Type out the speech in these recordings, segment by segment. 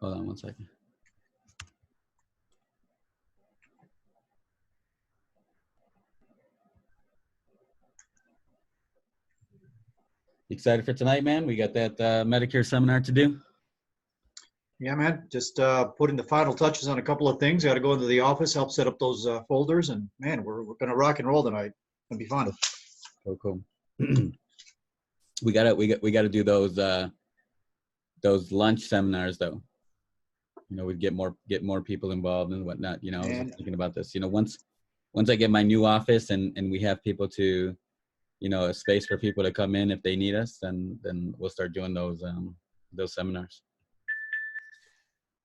Hold on one second. Excited for tonight, man? We got that Medicare seminar to do. Yeah, man. Just putting the final touches on a couple of things. Got to go into the office, help set up those folders, and man, we're gonna rock and roll tonight. It'll be fun. Cool. we gotta do those lunch seminars though. You know, we get more people involved and whatnot. You know, I was thinking about this. You know, once I get my new office and we have people to, you know, a space for people to come in if they need us, then we'll start doing those seminars.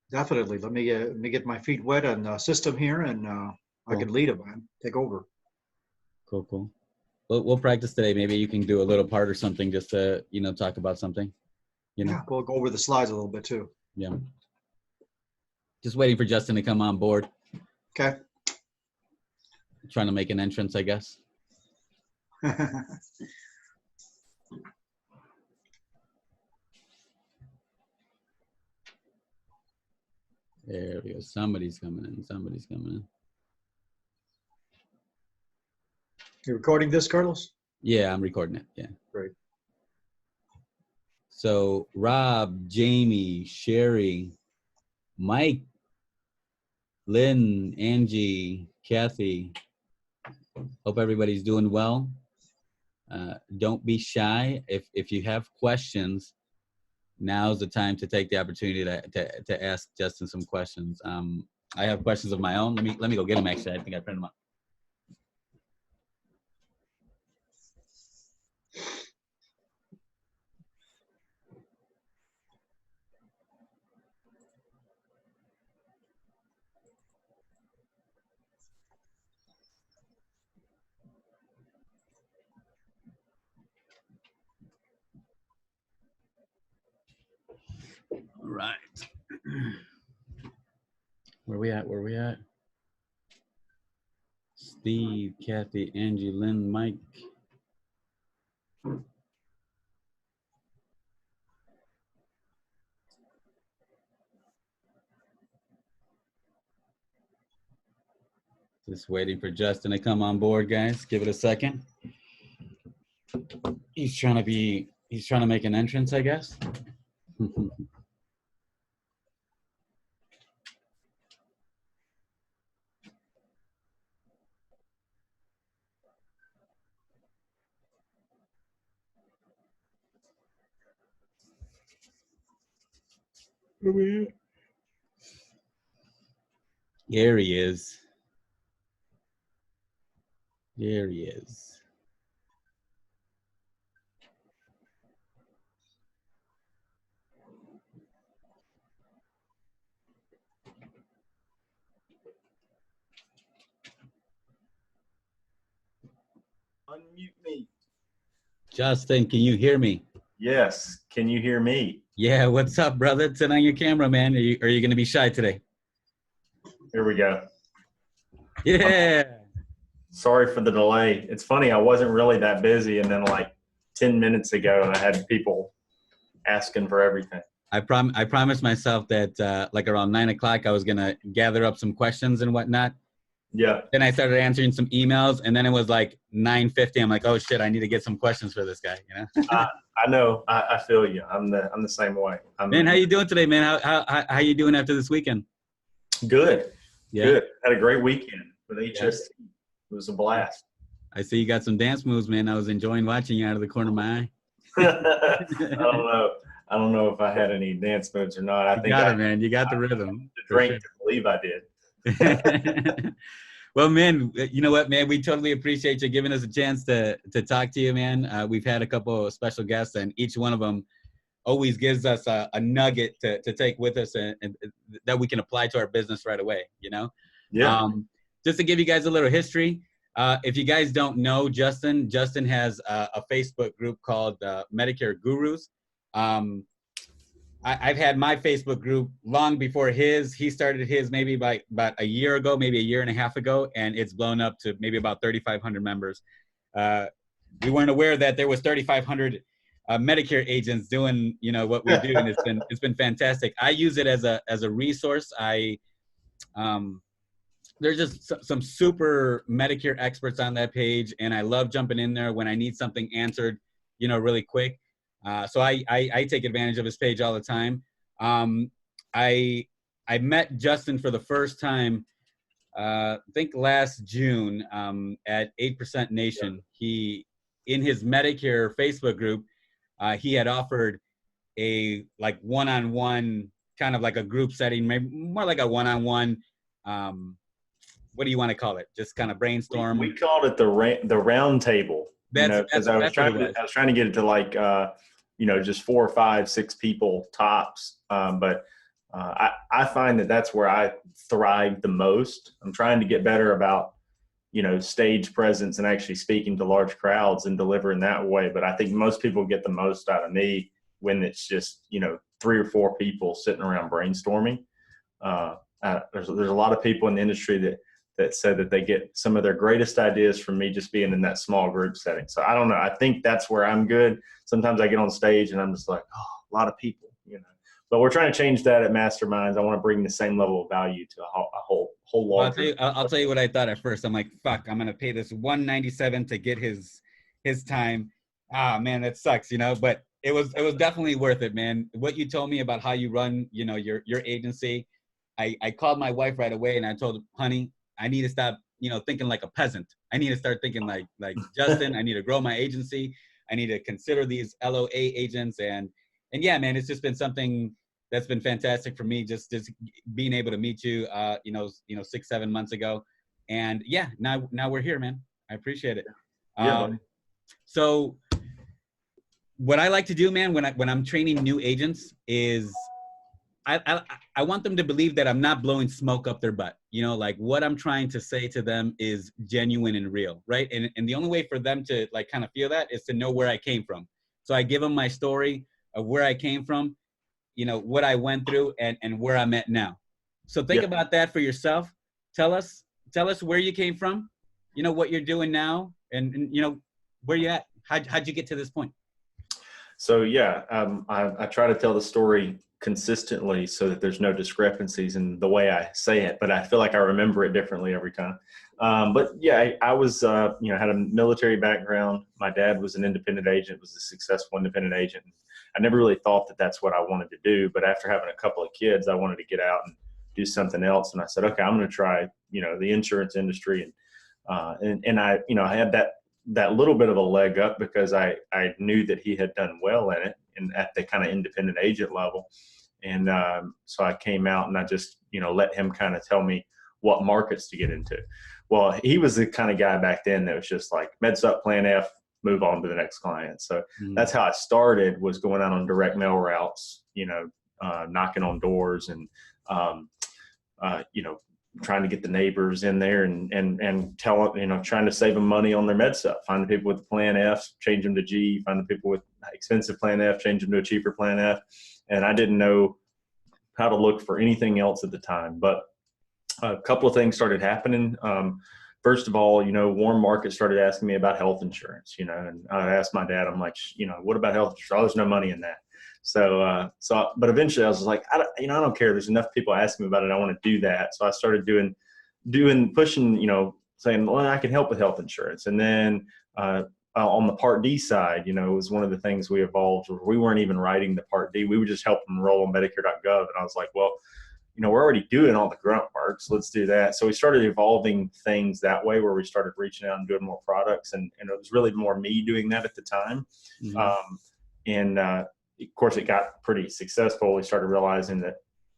Definitely. Let me get my feet wet on the system here, and I can lead it, man. Take over. Cool. We'll practice today. Maybe you can do a little part or something just to, you know, talk about something. You know. Yeah, we'll go over the slides a little bit too. Yeah. Just waiting for Justin to come on board. Okay. Trying to make an entrance, I guess. There we go. Somebody's coming in. You're recording this, Carlos? Yeah, I'm recording it. Yeah. Great. So Rob, Jamie, Sherry, Mike, Lynn, Angie, Kathy. Hope everybody's doing well. Don't be shy. If you have questions, now's the time to take the opportunity to ask Justin some questions. I have questions of my own. Let me go get them. Actually, I think I printed them up. All right. Where we at? Steve, Kathy, Angie, Lynn, Mike. Just waiting for Justin to come on board, guys. Give it a second. He's trying to make an entrance, I guess. Here he is. There he is. Unmute me. Justin, can you hear me? Yes. Can you hear me? Yeah, what's up, brother? Turn on your camera, man. Are you going to be shy today? Here we go. Yeah. Sorry for the delay. It's funny, I wasn't really that busy, and then like 10 minutes ago, I had people asking for everything. I promised myself that like around 9 o'clock, I was going to gather up some questions and whatnot. Yeah. Then I started answering some emails, and then it was like 9:50. I'm like, oh shit, I need to get some questions for this guy. You know. I know. I feel you. I'm the same way. Man, how you doing today, man? How you doing after this weekend? Good. Yeah. Good. Had a great weekend with HST. It was a blast. I see you got some dance moves, man. I was enjoying watching you out of the corner of my eye. I don't know if I had any dance moves or not. You got it, man. You got the rhythm. The drink to believe I did. Well, man, you know what, man? We totally appreciate you giving us a chance to talk to you, man. We've had a couple of special guests, and each one of them always gives us a nugget to take with us and that we can apply to our business right away, you know? Yeah. Just to give you guys a little history, if you guys don't know Justin has a Facebook group called Medicare Gurus. I've had my Facebook group long before his. He started his maybe about a year ago, maybe a year and a half ago, and it's blown up to maybe about 3,500 members. We weren't aware that there was 3,500 Medicare agents doing, you know, what we do, and it's been fantastic. I use it as a resource. There's just some super Medicare experts on that page, and I love jumping in there when I need something answered, you know, really quick. So I take advantage of his page all the time. I met Justin for the first time, I think last June, at 8% Nation. He, in his Medicare Facebook group, he had offered a like one-on-one, kind of like a group setting, maybe more like a one-on-one. What do you want to call it? Just kind of brainstorm. We called it the round table. Because I was trying to get it to like just 4 or 5, 6 people tops. But I find that's where I thrive the most. I'm trying to get better about stage presence and actually speaking to large crowds and delivering that way. But I think most people get the most out of me when it's just 3 or 4 people sitting around brainstorming. There's a lot of people in the industry that said that they get some of their greatest ideas from me just being in that small group setting. So I don't know. I think that's where I'm good. Sometimes I get on stage and I'm just like, a lot of people, But we're trying to change that at Masterminds. I want to bring the same level of value to a whole larger. I'll tell you what I thought at first. I'm like, fuck, I'm gonna pay this $197 to get his time. Ah, man, that sucks, But it was definitely worth it, man. What you told me about how you run, your agency. I called my wife right away and I told her, honey, I need to stop, thinking like a peasant. I need to start thinking like Justin. I need to grow my agency. I need to consider these LOA agents and yeah, man, it's just been something that's been fantastic for me. Just being able to meet you, 6, 7 months ago, and yeah, now we're here, man. I appreciate it. Yeah. So what I like to do, man, when I'm training new agents is I want them to believe that I'm not blowing smoke up their butt. Like what I'm trying to say to them is genuine and real, right? And the only way for them to like kind of feel that is to know where I came from. So I give them my story of where I came from, what I went through and where I'm at now. So think about that for yourself. Tell us where you came from, what you're doing now and where you at. How'd you get to this point? So I try to tell the story consistently so that there's no discrepancies in the way I say it, but I feel like I remember it differently every time. But yeah, I was, had a military background. My dad was an independent agent, was a successful independent agent. I never really thought that that's what I wanted to do, but after having a couple of kids, I wanted to get out and do something else. And I said, okay, I'm going to try, the insurance industry. And I had that little bit of a leg up because I knew that he had done well in it and at the kind of independent agent level. And so I came out and I just, let him kind of tell me what markets to get into. Well, he was the kind of guy back then that was just like MedSup Plan F, move on to the next client. So that's how I started, was going out on direct mail routes, knocking on doors and, trying to get the neighbors in there and tell, trying to save them money on their MedSup, find the people with the Plan F, change them to G, find the people with expensive Plan F, change them to a cheaper Plan F. And I didn't know how to look for anything else at the time, but a couple of things started happening. First of all, Warren Market started asking me about health insurance, and I asked my dad, I'm like, what about health insurance? Oh, there's no money in that. But eventually I was like, I don't care. There's enough people asking me about it. I want to do that. So I started pushing, saying, well, I can help with health insurance. And then, on the Part D side, it was one of the things we evolved where we weren't even writing the Part D. We would just help them enroll on Medicare.gov. And I was like, well, we're already doing all the grunt work, so let's do that. So we started evolving things that way, where we started reaching out and doing more products. And it was really more me doing that at the time. Mm-hmm. Of course, it got pretty successful. We started realizing that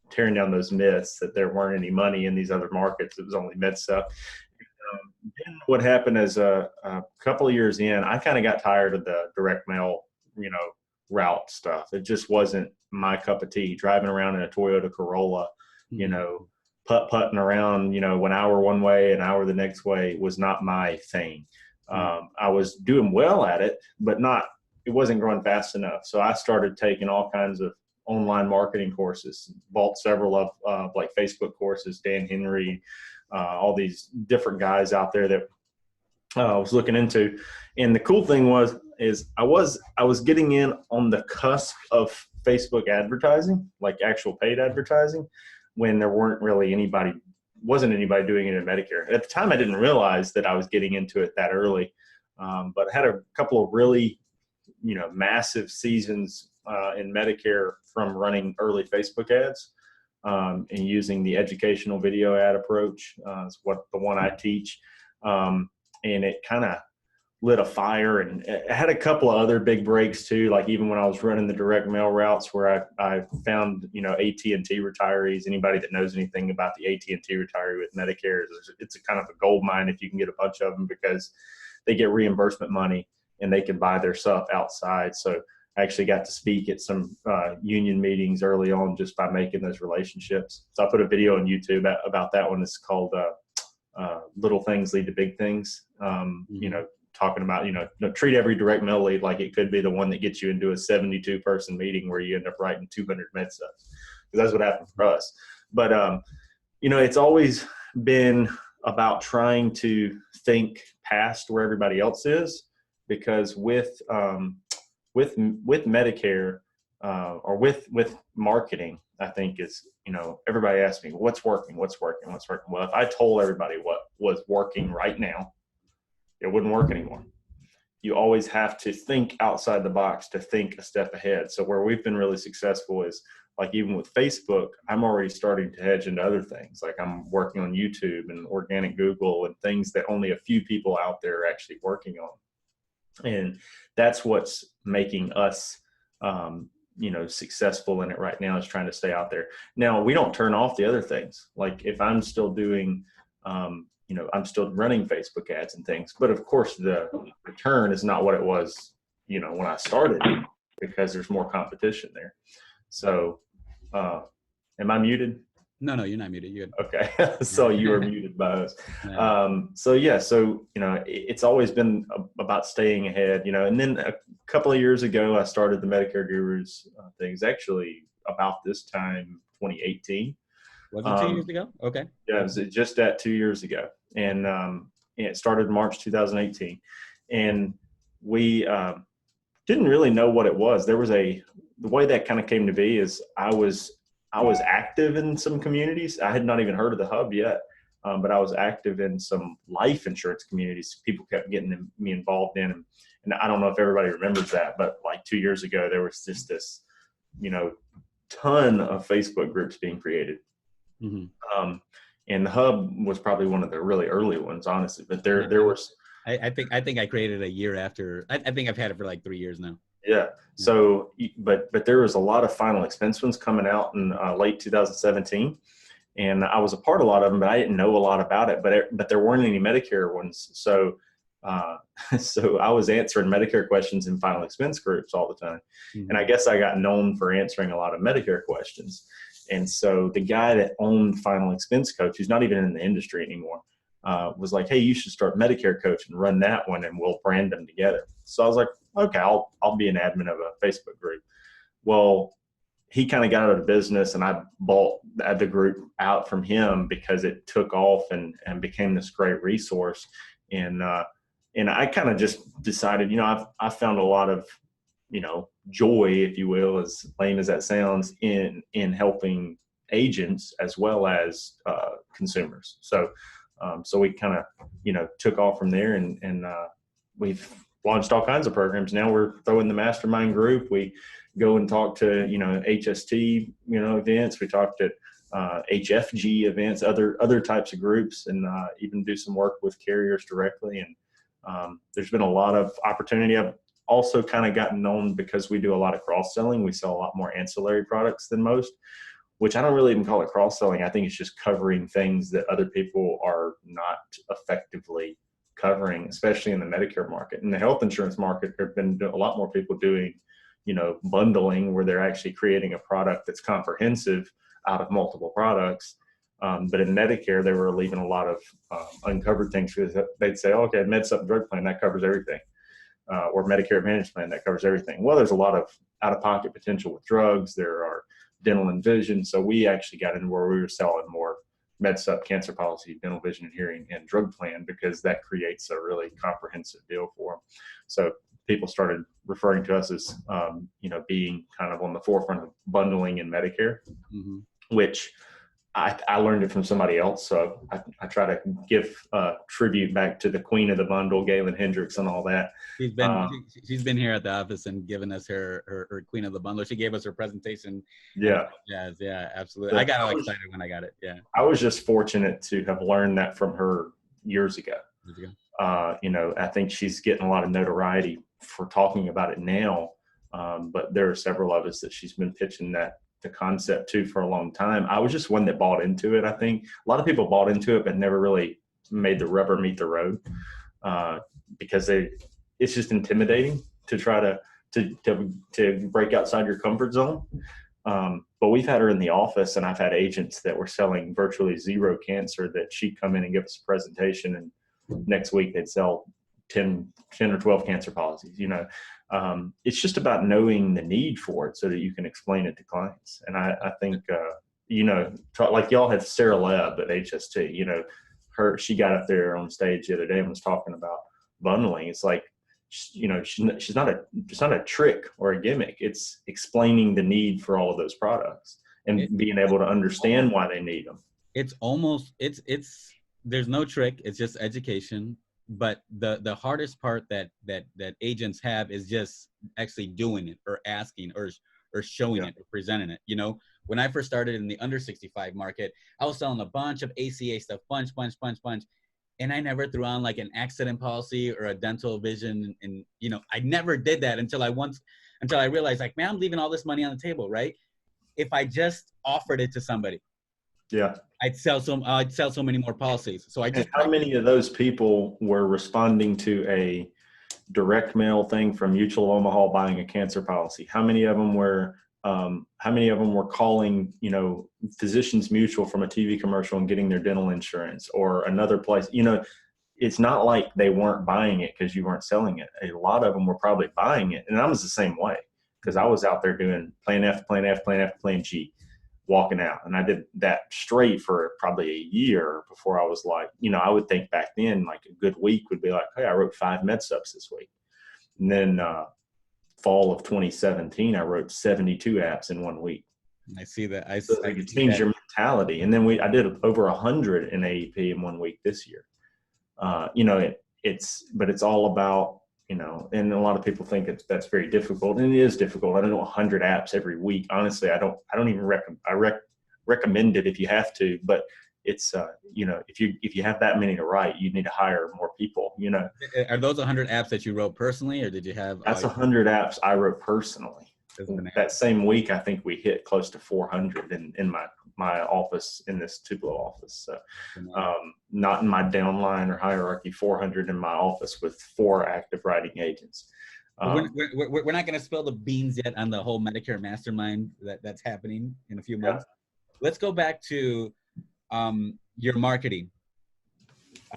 tearing down those myths that there weren't any money in these other markets. It was only MedSup. Then what happened is a couple of years in, I kind of got tired of the direct mail, route stuff. It just wasn't my cup of tea. Driving around in a Toyota Corolla, putt-putting around, 1 hour one way, an hour the next way was not my thing. I was doing well at it, but it wasn't growing fast enough. So I started taking all kinds of online marketing courses, bought several of like Facebook courses, Dan Henry, all these different guys out there that I was looking into. And the cool thing was is I was getting in on the cusp of Facebook advertising, like actual paid advertising, when there wasn't anybody doing it in Medicare. At the time, I didn't realize that I was getting into it that early, but I had a couple of really, massive seasons in Medicare from running early Facebook ads and using the educational video ad approach. Is the one I teach, and it kind of lit a fire, and it had a couple of other big breaks too. Like even when I was running the direct mail routes where I found, AT&T retirees, anybody that knows anything about the AT&T retiree with Medicare, it's a kind of a gold mine if you can get a bunch of them, because they get reimbursement money and they can buy their stuff outside. So I actually got to speak at some union meetings early on just by making those relationships. So I put a video on YouTube about that one. It's called Little Things Lead to Big Things. Talking about, treat every direct mail lead like it could be the one that gets you into a 72-person meeting where you end up writing 200 med subs. Because that's what happened for us. But, it's always been about trying to think past where everybody else is, because with Medicare or with marketing, I think is, everybody asks me, what's working? Well, if I told everybody what was working right now, it wouldn't work anymore. You always have to think outside the box to think a step ahead. So where we've been really successful is, like, even with Facebook, I'm already starting to hedge into other things. Like I'm working on YouTube and organic Google and things that only a few people out there are actually working on. And that's what's making us, successful in it right now, is trying to stay out there. Now, we don't turn off the other things. Like if I'm still doing, I'm still running Facebook ads and things, but of course the return is not what it was, when I started, because there's more competition there. So, am I muted? No, you're not muted. You're good. Okay. So you were muted by us. No. It's always been about staying ahead, and then a couple of years ago, I started the Medicare Gurus things, actually about this time, 2018. Was it 2 years ago? Okay. Yeah, it was just at 2 years ago. And it started March 2018. And we didn't really know what it was. The way that kind of came to be is I was active in some communities. I had not even heard of the hub yet, but I was active in some life insurance communities. People kept getting me involved in them. And I don't know if everybody remembers that, but like 2 years ago, there was just this, ton of Facebook groups being created. Mm-hmm. And the hub was probably one of the really early ones, honestly. But there was. I think I created it a year after. I think I've had it for like 3 years now. Yeah. So, but there was a lot of final expense ones coming out in late 2017, and I was a part of a lot of them, but I didn't know a lot about it. But there weren't any Medicare ones, so so I was answering Medicare questions in final expense groups all the time, and I guess I got known for answering a lot of Medicare questions. And so the guy that owned Final Expense Coach, who's not even in the industry anymore, was like, hey, you should start Medicare Coach and run that one, and we'll brand them together. So I was like, okay, I'll be an admin of a Facebook group. Well, he kind of got out of the business, and I bought the group out from him because it took off and became this great resource. And I kind of just decided, I found a lot of, joy, if you will, as lame as that sounds, in helping agents as well as consumers. So we kind of, took off from there, and we've launched all kinds of programs. Now we're throwing the mastermind group. We go and talk to, HST, events. We talked at HFG events, other types of groups, and even do some work with carriers directly. And there's been a lot of opportunity. I've also kind of gotten known because we do a lot of cross-selling. We sell a lot more ancillary products than most, which I don't really even call it cross-selling. I think it's just covering things that other people are not effectively covering, especially in the Medicare market. In the health insurance market, there have been a lot more people doing, bundling, where they're actually creating a product that's comprehensive out of multiple products. But in Medicare, they were leaving a lot of uncovered things, because they'd say, oh, okay, MedSup drug plan, that covers everything. Or Medicare Advantage plan, that covers everything. Well, there's a lot of out-of-pocket potential with drugs. There are dental and vision. So we actually got into where we were selling more MedSup, cancer policy, dental, vision, and hearing, and drug plan, because that creates a really comprehensive deal for them. So people started referring to us as, being kind of on the forefront of bundling in Medicare, which I learned it from somebody else. So I try to give tribute back to the queen of the bundle, Galen Hendricks, and all that. She's been here at the office and given us her queen of the bundle. She gave us her presentation. Yeah. Yes. Yeah, absolutely. I got all excited when I got it. Yeah. I was just fortunate to have learned that from her years ago. I think she's getting a lot of notoriety for talking about it now. But there are several of us that she's been pitching the concept to for a long time. I was just one that bought into it. I think a lot of people bought into it, but never really made the rubber meet the road, because it's just intimidating to try to break outside your comfort zone. But we've had her in the office, and I've had agents that were selling virtually zero cancer that she'd come in and give us a presentation, and next week they'd sell 10 or 12 cancer policies. It's just about knowing the need for it so that you can explain it to clients. And I think, like y'all had Sarah Lebb at HST, she got up there on stage the other day and was talking about bundling. It's like, she's not a trick or a gimmick. It's explaining the need for all of those products and being able to understand why they need them. It's almost, there's no trick. It's just education. But the hardest part that agents have is just actually doing it, or asking, or showing it, or presenting it. When I first started in the under 65 market, I was selling a bunch of ACA stuff, bunch. And I never threw on like an accident policy or a dental vision. And, I never did that until I realized, like, man, I'm leaving all this money on the table, right? If I just offered it to somebody, I'd sell so many more policies. So how many of those people were responding to a direct mail thing from Mutual of Omaha buying a cancer policy? How many of them were calling, Physicians Mutual from a TV commercial and getting their dental insurance, or another place? It's not like they weren't buying it because you weren't selling it. A lot of them were probably buying it. And I was the same way, because I was out there doing plan F, plan F, plan F, plan G, walking out. And I did that straight for probably a year before I was like, I would think back then, like a good week would be like, hey, I wrote 5 med subs this week. And then fall of 2017, I wrote 72 apps in 1 week. I see that. It changed your mentality. And then I did over 100 in AEP in 1 week this year. It's all about, and a lot of people think that's very difficult, and it is difficult. I don't know 100 apps every week. Honestly, I don't even recommend it if you have to, but it's, if you have that many to write, you need to hire more people, Are those 100 apps that you wrote personally, or did you have? That's 100 apps I wrote personally. That same week, I think we hit close to 400 in my office, in this Tupelo office. So, not in my downline or hierarchy, 400 in my office with 4 active writing agents. We're not going to spill the beans yet on the whole Medicare mastermind that's happening in a few months. Let's go back to your marketing.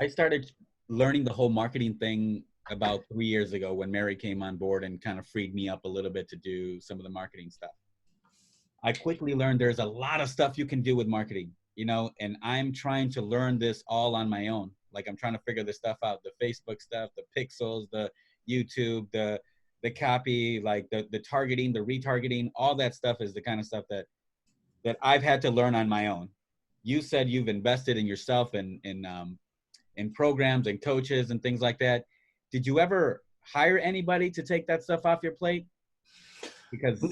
I started learning the whole marketing thing about 3 years ago when Mary came on board and kind of freed me up a little bit to do some of the marketing stuff. I quickly learned there's a lot of stuff you can do with marketing, and I'm trying to learn this all on my own. Like, I'm trying to figure this stuff out, the Facebook stuff, the pixels, the YouTube, the copy, like the targeting, the retargeting, all that stuff is the kind of stuff that I've had to learn on my own. You said you've invested in yourself in programs and coaches and things like that. Did you ever hire anybody to take that stuff off your plate? Because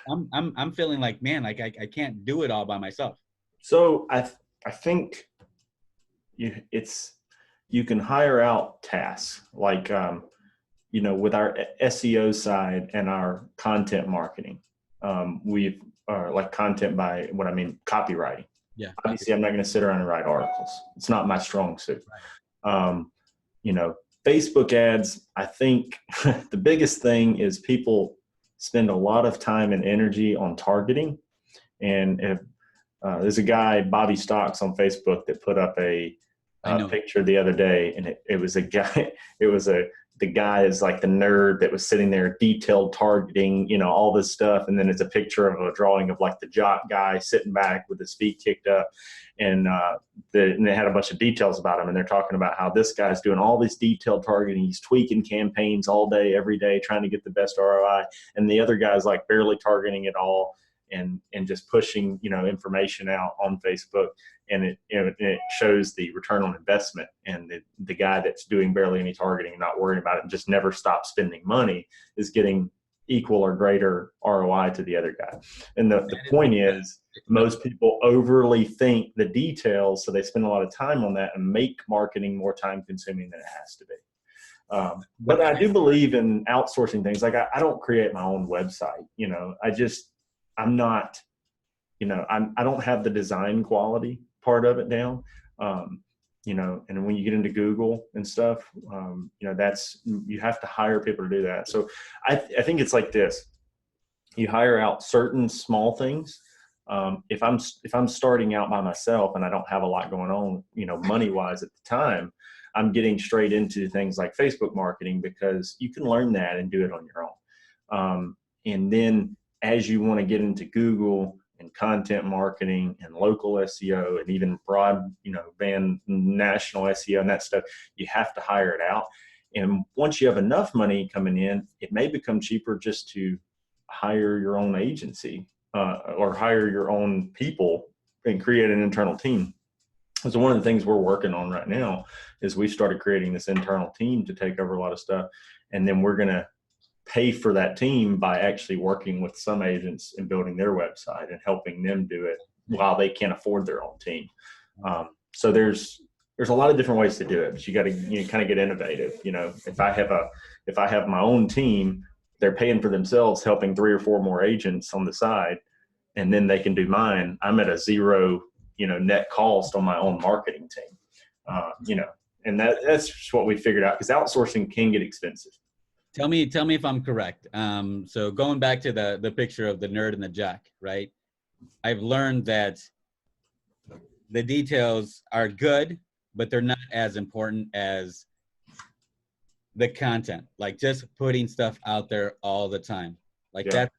I'm feeling like, man, like I can't do it all by myself. So I think you can hire out tasks, like with our SEO side and our content marketing. We've like content by what I mean, copywriting. Yeah. Obviously, I'm not going to sit around and write articles. It's not my strong suit. Right. Facebook ads, I think the biggest thing is people spend a lot of time and energy on targeting. And if there's a guy, Bobby Stocks on Facebook, that put up a picture the other day, and it was a the guy is like the nerd that was sitting there detailed targeting, you know, all this stuff. And then it's a picture of a drawing of like the jock guy sitting back with his feet kicked up. And they had a bunch of details about him. And they're talking about how this guy's doing all this detailed targeting. He's tweaking campaigns all day, every day, trying to get the best ROI. And the other guy's like barely targeting at all and just pushing, you know, information out on Facebook. And it shows the return on investment, and the guy that's doing barely any targeting and not worrying about it and just never stops spending money is getting equal or greater ROI to the other guy. And the point is, most people overly think the details, so they spend a lot of time on that and make marketing more time consuming than it has to be. But I do believe in outsourcing things. Like I don't create my own website, you know, I'm not, you know, I don't have the design quality part of it down. You know, and when you get into Google and stuff, you know, you have to hire people to do that. So I think it's like this: you hire out certain small things. If I'm starting out by myself and I don't have a lot going on, you know, money wise at the time, I'm getting straight into things like Facebook marketing, because you can learn that and do it on your own. And then as you want to get into Google and content marketing and local SEO and even broad, you know, band national SEO and that stuff, you have to hire it out. And once you have enough money coming in, it may become cheaper just to hire your own agency or hire your own people and create an internal team. So one of the things we're working on right now is we started creating this internal team to take over a lot of stuff. And then we're going to pay for that team by actually working with some agents and building their website and helping them do it while they can't afford their own team. So there's a lot of different ways to do it, but you kind of get innovative. You know, if I have my own team, they're paying for themselves, helping 3 or 4 more agents on the side, and then they can do mine. I'm at a zero, you know, net cost on my own marketing team. You know, and that's just what we figured out, because outsourcing can get expensive. Tell me if I'm correct. So going back to the picture of the nerd and the jock, right? I've learned that the details are good, but they're not as important as the content. Like just putting stuff out there all the time. Like that,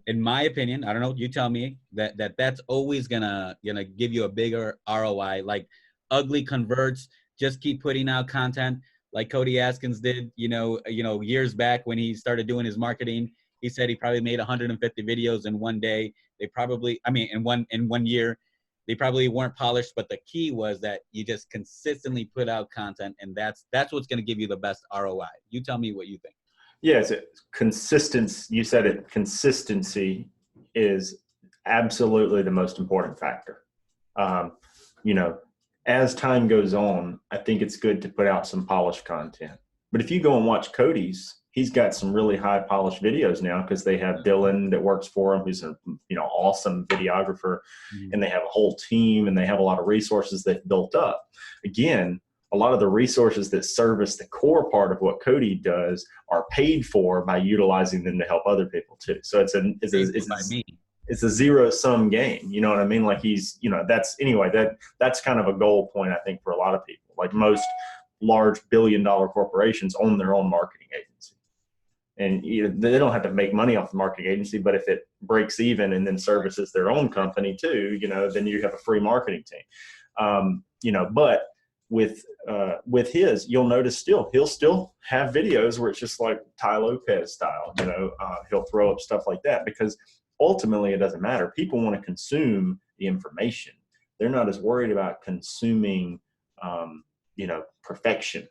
in my opinion, I don't know, you tell me, that's always gonna give you a bigger ROI. Like ugly converts, just keep putting out content. Like Cody Askins did, you know, years back when he started doing his marketing. He said he probably made 150 videos in one day. They probably, in one year, they probably weren't polished. But the key was that you just consistently put out content, and that's what's going to give you the best ROI. You tell me what you think. Yeah, it's consistency. You said it. Consistency is absolutely the most important factor. You know, as time goes on, I think it's good to put out some polished content. But if you go and watch Cody's, he's got some really high polished videos now, because they have Dylan that works for him, who's a awesome videographer, and they have a whole team, and they have a lot of resources they've built up. Again, a lot of the resources that service the core part of what Cody does are paid for by utilizing them to help other people too. So it's a zero-sum game. You know what I mean? Like that's kind of a goal point, I think, for a lot of people. Like most large billion-dollar corporations own their own marketing agency. And they don't have to make money off the marketing agency, but if it breaks even and then services their own company too, then you have a free marketing team. But with his, you'll notice he'll still have videos where it's just like Ty Lopez style. He'll throw up stuff like that, because ultimately it doesn't matter. People want to consume the information. They're not as worried about consuming, perfection.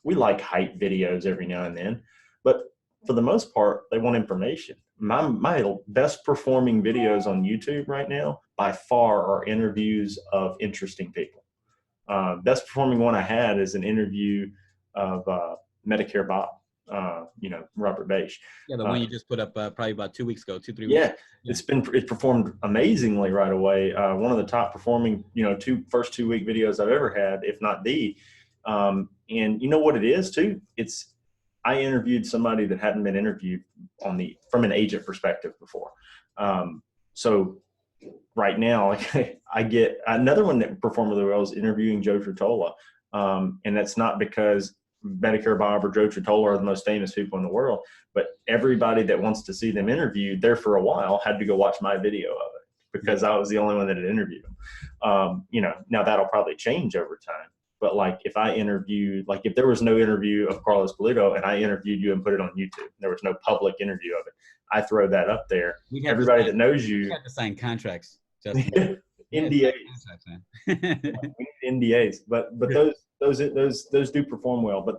We like hype videos every now and then, but for the most part, they want information. My best performing videos on YouTube right now, by far, are interviews of interesting people. Best performing one I had is an interview of Medicare Bob, Robert Bache. Yeah, the one you just put up probably about 2 weeks ago, 2-3 weeks. Yeah, it performed amazingly right away. One of the top performing, first 2 week videos I've ever had, if not the. And you know what it is too? I interviewed somebody that hadn't been interviewed from an agent perspective before. So right now, I get another one that performed really well is interviewing Joe Trottola. And that's not because Medicare Bob or Joe Tritola are the most famous people in the world, but everybody that wants to see them interviewed there for a while had to go watch my video of it because I was the only one that had interviewed them. Now that'll probably change over time. But like if I interviewed, like if there was no interview of Carlos Polito and I interviewed you and put it on YouTube, there was no public interview of it, I throw that up there. Everybody that knows you. We have to sign contracts. NDAs. We need NDAs, but those do perform well. But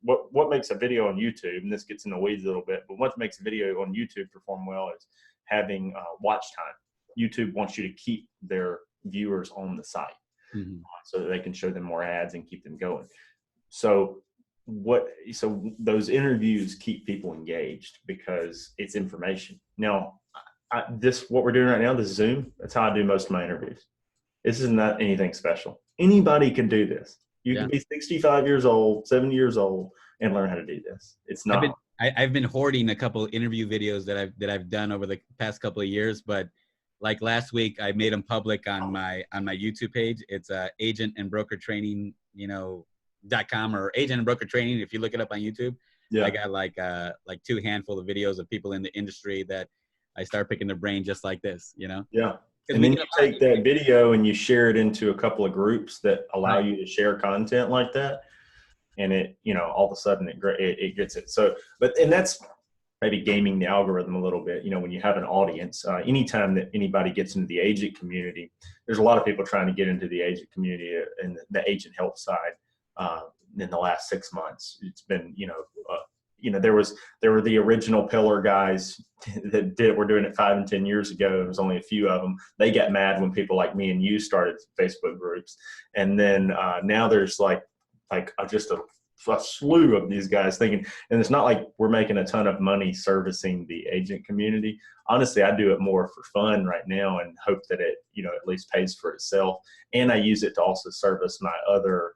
what makes a video on YouTube, and this gets in the weeds a little bit, but what makes a video on YouTube perform well is having watch time. YouTube wants you to keep their viewers on the site so that they can show them more ads and keep them going. So those interviews keep people engaged because it's information. Now, what we're doing right now, this Zoom, that's how I do most of my interviews. This is not anything special. Anybody can do this. You can be 65 years old, 70 years old, and learn how to do this. It's not. I've been hoarding a couple interview videos that I've done over the past couple of years, but like last week, I made them public on my YouTube page. It's agent and broker training, .com or agent and broker training. If you look it up on YouTube, I got like 2 handful of videos of people in the industry that I start picking their brain just like this, Yeah. And then you take that video and you share it into a couple of groups that allow you to share content like that. And it, all of a sudden it gets it. So, and that's maybe gaming the algorithm a little bit, when you have an audience, anytime that anybody gets into the agent community, there's a lot of people trying to get into the agent community and the agent help side in the last 6 months. It's been, there were the original pillar guys that were doing it 5 and 10 years ago. There was only a few of them. They got mad when people like me and you started Facebook groups. And then now there's like just a slew of these guys thinking, and it's not like we're making a ton of money servicing the agent community. Honestly, I do it more for fun right now and hope that it, at least pays for itself. And I use it to also service my other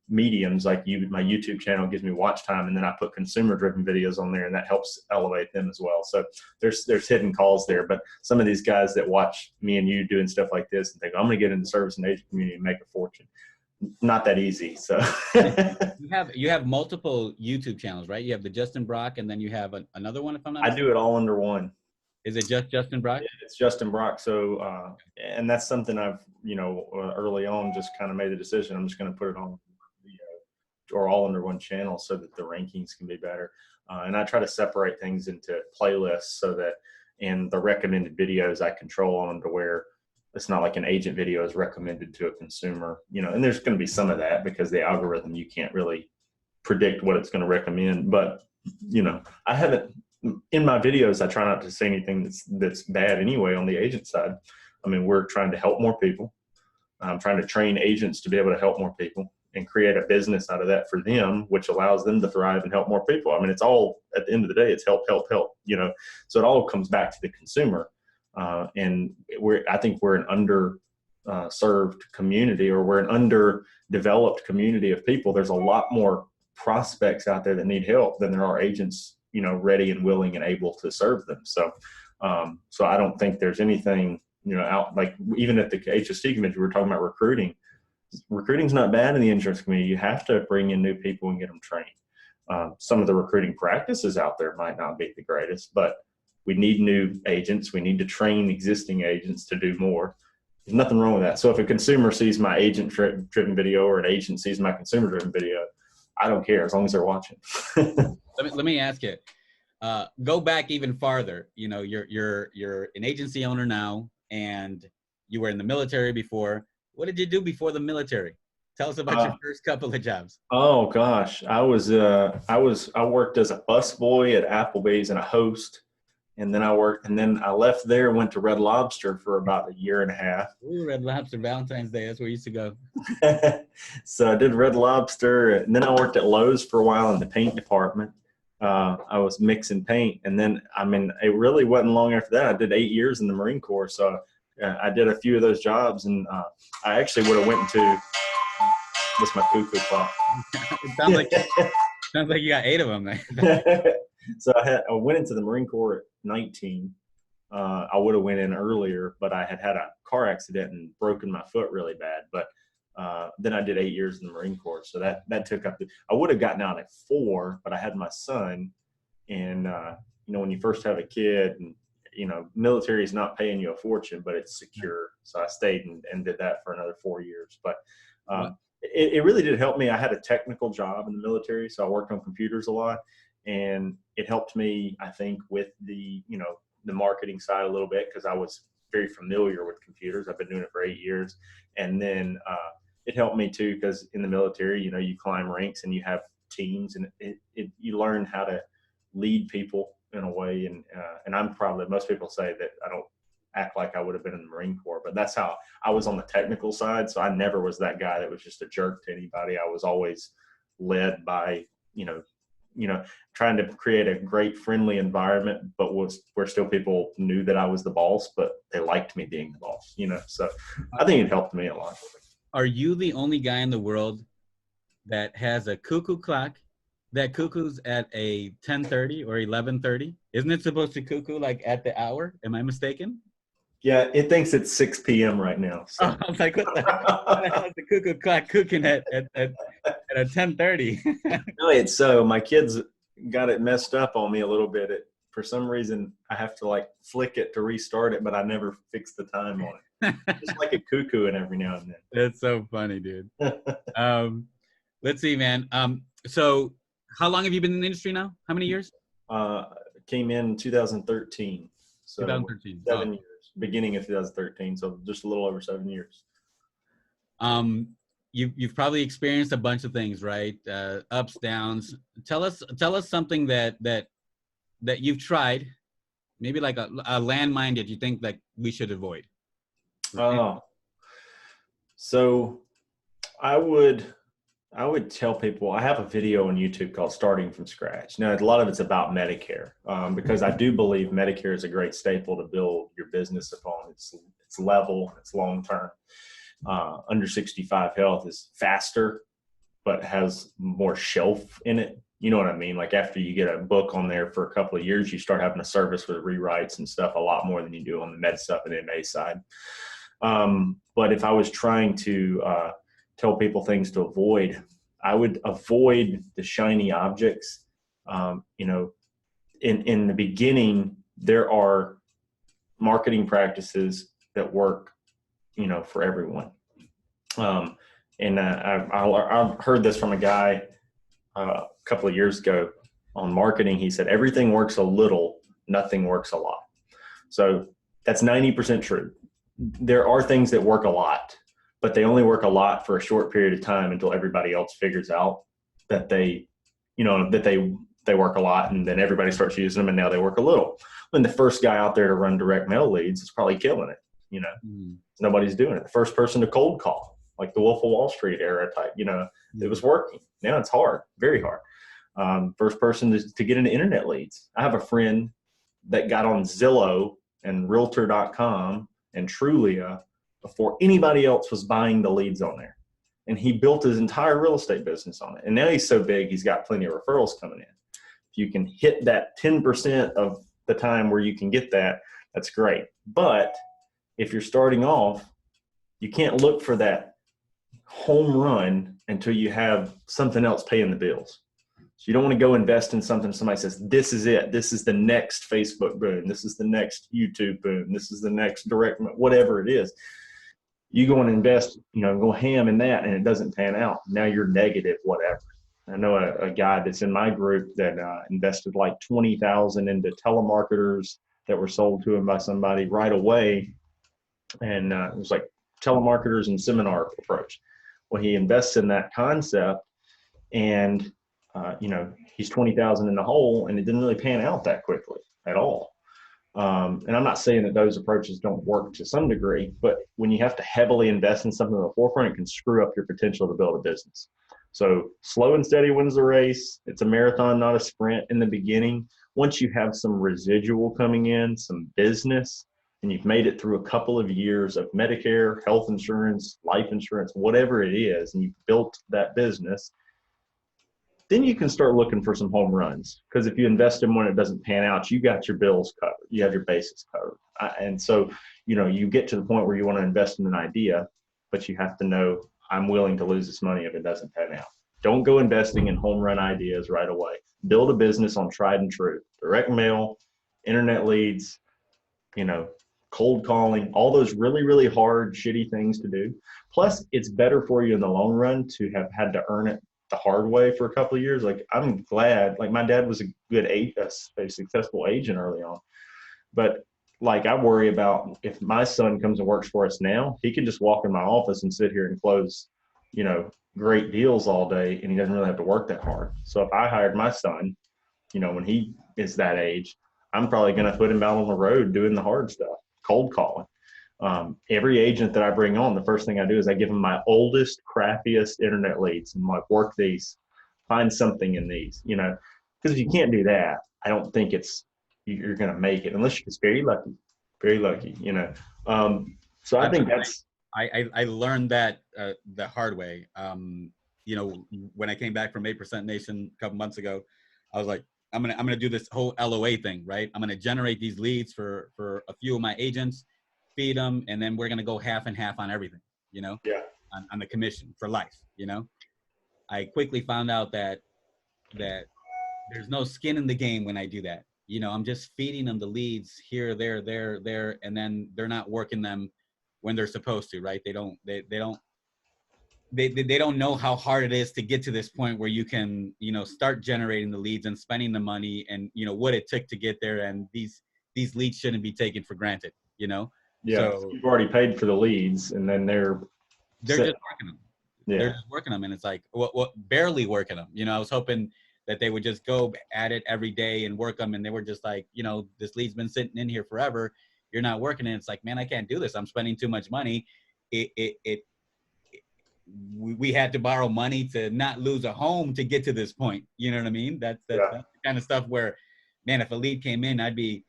mediums, like my YouTube channel gives me watch time, and then I put consumer driven videos on there, and that helps elevate them as well. So there's hidden calls there. But some of these guys that watch me and you doing stuff like this and think, I'm going to get into service and agent community and make a fortune. Not that easy. So you have multiple YouTube channels, right? You have the Justin Brock, and then you have another one, if I'm not mistaken. I do it all under one. Is it just Justin Brock? Yeah, it's Justin Brock. So, and that's something I've, early on just kind of made the decision. I'm just going to put it on, or all under one channel so that the rankings can be better. And I try to separate things into playlists so that, and the recommended videos I control on to where it's not like an agent video is recommended to a consumer, and there's going to be some of that because the algorithm, you can't really predict what it's going to recommend. But, I haven't, in my videos, I try not to say anything that's bad anyway on the agent side. I mean, we're trying to help more people. I'm trying to train agents to be able to help more people and create a business out of that for them, which allows them to thrive and help more people. I mean, it's all, at the end of the day, it's help. So it all comes back to the consumer. And I think we're an underserved community, or we're an underdeveloped community of people. There's a lot more prospects out there that need help than there are agents, ready and willing and able to serve them. So I don't think there's anything, out, like even at the HST convention, we were talking about recruiting. Recruiting's not bad in the insurance community. You have to bring in new people and get them trained. Some of the recruiting practices out there might not be the greatest, but we need new agents. We need to train existing agents to do more. There's nothing wrong with that. So if a consumer sees my agent-driven video or an agent sees my consumer-driven video, I don't care as long as they're watching. Let me ask you. Go back even farther. You're an agency owner now, and you were in the military before. What did you do before the military? Tell us about your first couple of jobs. Oh gosh, I worked as a busboy at Applebee's and a host. And then I left there, went to Red Lobster for about a year and a half. Ooh, Red Lobster, Valentine's Day. That's where we used to go. So I did Red Lobster, and then I worked at Lowe's for a while in the paint department. I was mixing paint. And then, it really wasn't long after that. I did 8 years in the Marine Corps. So I did a few of those jobs, and I actually would have went into, what's my cuckoo clock? It sounds like you got 8 of them there. So I went into the Marine Corps at 19. I would have went in earlier, but I had a car accident and broken my foot really bad. But Then I did 8 years in the Marine Corps. So that took up, I would have gotten out at 4, but I had my son. And, when you first have a kid, and, military is not paying you a fortune, but it's secure. So I stayed and did that for another 4 years. But it really did help me. I had a technical job in the military, so I worked on computers a lot. And it helped me, I think, with the marketing side a little bit, because I was very familiar with computers. I've been doing it for 8 years. And then it helped me too, because in the military, you climb ranks and you have teams, and you learn how to lead people in a way. And I'm probably, most people say that I don't act like I would have been in the Marine Corps, but that's how I was on the technical side. So I never was that guy that was just a jerk to anybody. I was always led by, trying to create a great friendly environment, but where still people knew that I was the boss, but they liked me being the boss, so I think it helped me a lot. Are you the only guy in the world that has a cuckoo clock that cuckoos at a 10:30 or 11:30? Isn't it supposed to cuckoo like at the hour? Am I mistaken? Yeah, it thinks it's 6 p.m. right now. So. I was like, what the hell is the cuckoo clock cooking at a 10:30? No, it's so my kids got it messed up on me a little bit. For some reason, I have to flick it to restart it, but I never fix the time on it. Just like a cuckoo and every now and then. That's so funny, dude. Let's see, man. So how long have you been in the industry now? How many years? Came in 2013. So 2013. 7 years. Beginning of 2013. So just a little over 7 years. You've probably experienced a bunch of things, right? Ups, downs. Tell us something that you've tried, maybe like a landmine that you think that we should avoid. Oh, so I would tell people, I have a video on YouTube called Starting from Scratch. Now, a lot of it's about Medicare, because I do believe Medicare is a great staple to build your business upon. It's level, it's long-term. Under 65 health is faster, but has more shelf in it. You know what I mean? Like after you get a book on there for a couple of years, you start having a service with rewrites and stuff a lot more than you do on the med stuff and MA side. But if I was trying to tell people things to avoid, I would avoid the shiny objects. In the beginning, there are marketing practices that work, for everyone. And I heard this from a guy a couple of years ago on marketing. He said, everything works a little, nothing works a lot. So that's 90% true. There are things that work a lot, but they only work a lot for a short period of time until everybody else figures out that they work a lot, and then everybody starts using them, and now they work a little. When the first guy out there to run direct mail leads is probably killing it, Nobody's doing it. The first person to cold call, like the Wolf of Wall Street era type, it was working. Now it's hard, very hard. First person to get into internet leads. I have a friend that got on Zillow and Realtor.com and Trulia before anybody else was buying the leads on there. And he built his entire real estate business on it. And now he's so big, he's got plenty of referrals coming in. If you can hit that 10% of the time where you can get that, that's great. But if you're starting off, you can't look for that home run until you have something else paying the bills. So you don't want to go invest in something somebody says, this is it. This is the next Facebook boom. This is the next YouTube boom. This is the next direct, whatever it is. You go and invest, go ham in that, and it doesn't pan out. Now you're negative, whatever. I know a guy that's in my group that invested like $20,000 into telemarketers that were sold to him by somebody right away. And it was like telemarketers and seminar approach. Well, he invests in that concept, and he's 20,000 in the hole, and it didn't really pan out that quickly at all. And I'm not saying that those approaches don't work to some degree, but when you have to heavily invest in something at the forefront, it can screw up your potential to build a business. So slow and steady wins the race. It's a marathon, not a sprint in the beginning. Once you have some residual coming in, some business, and you've made it through a couple of years of Medicare, health insurance, life insurance, whatever it is, and you've built that business, then you can start looking for some home runs. Because if you invest in one, it doesn't pan out, you got your bills covered. You have your bases covered. And so, you get to the point where you want to invest in an idea, but you have to know I'm willing to lose this money if it doesn't pan out. Don't go investing in home run ideas right away. Build a business on tried and true. Direct mail, internet leads, cold calling, all those really, really hard, shitty things to do. Plus, it's better for you in the long run to have had to earn it the hard way for a couple of years. Like, I'm glad, like, my dad was a good a successful agent early on. But like, I worry about if my son comes and works for us now, he can just walk in my office and sit here and close, great deals all day, and he doesn't really have to work that hard. So if I hired my son, when he is that age, I'm probably going to put him out on the road doing the hard stuff, cold calling. Every agent that I bring on, the first thing I do is I give them my oldest, crappiest internet leads and like, work these, find something in these, because if you can't do that, I don't think you're going to make it unless you're just very lucky, So I think that's. I learned that the hard way. When I came back from 8% Nation a couple months ago, I was like, I'm gonna do this whole LOA thing, right? I'm gonna generate these leads for a few of my agents, feed them, and then we're gonna go half and half on everything, Yeah. on the commission for life, I quickly found out that there's no skin in the game when I do that. I'm just feeding them the leads here, there, and then they're not working them when they're supposed to, right? They don't know how hard it is to get to this point where you can, start generating the leads and spending the money and, what it took to get there. And these leads shouldn't be taken for granted, Yeah. So you've already paid for the leads, and then they're just working them. Yeah. They're just working them. And it's like, barely working them. I was hoping that they would just go at it every day and work them. And they were just like, this lead's been sitting in here forever. You're not working it. It's like, man, I can't do this. I'm spending too much money. We had to borrow money to not lose a home to get to this point. You know what I mean? That's the kind of stuff where, man, if a lead came in, I'd be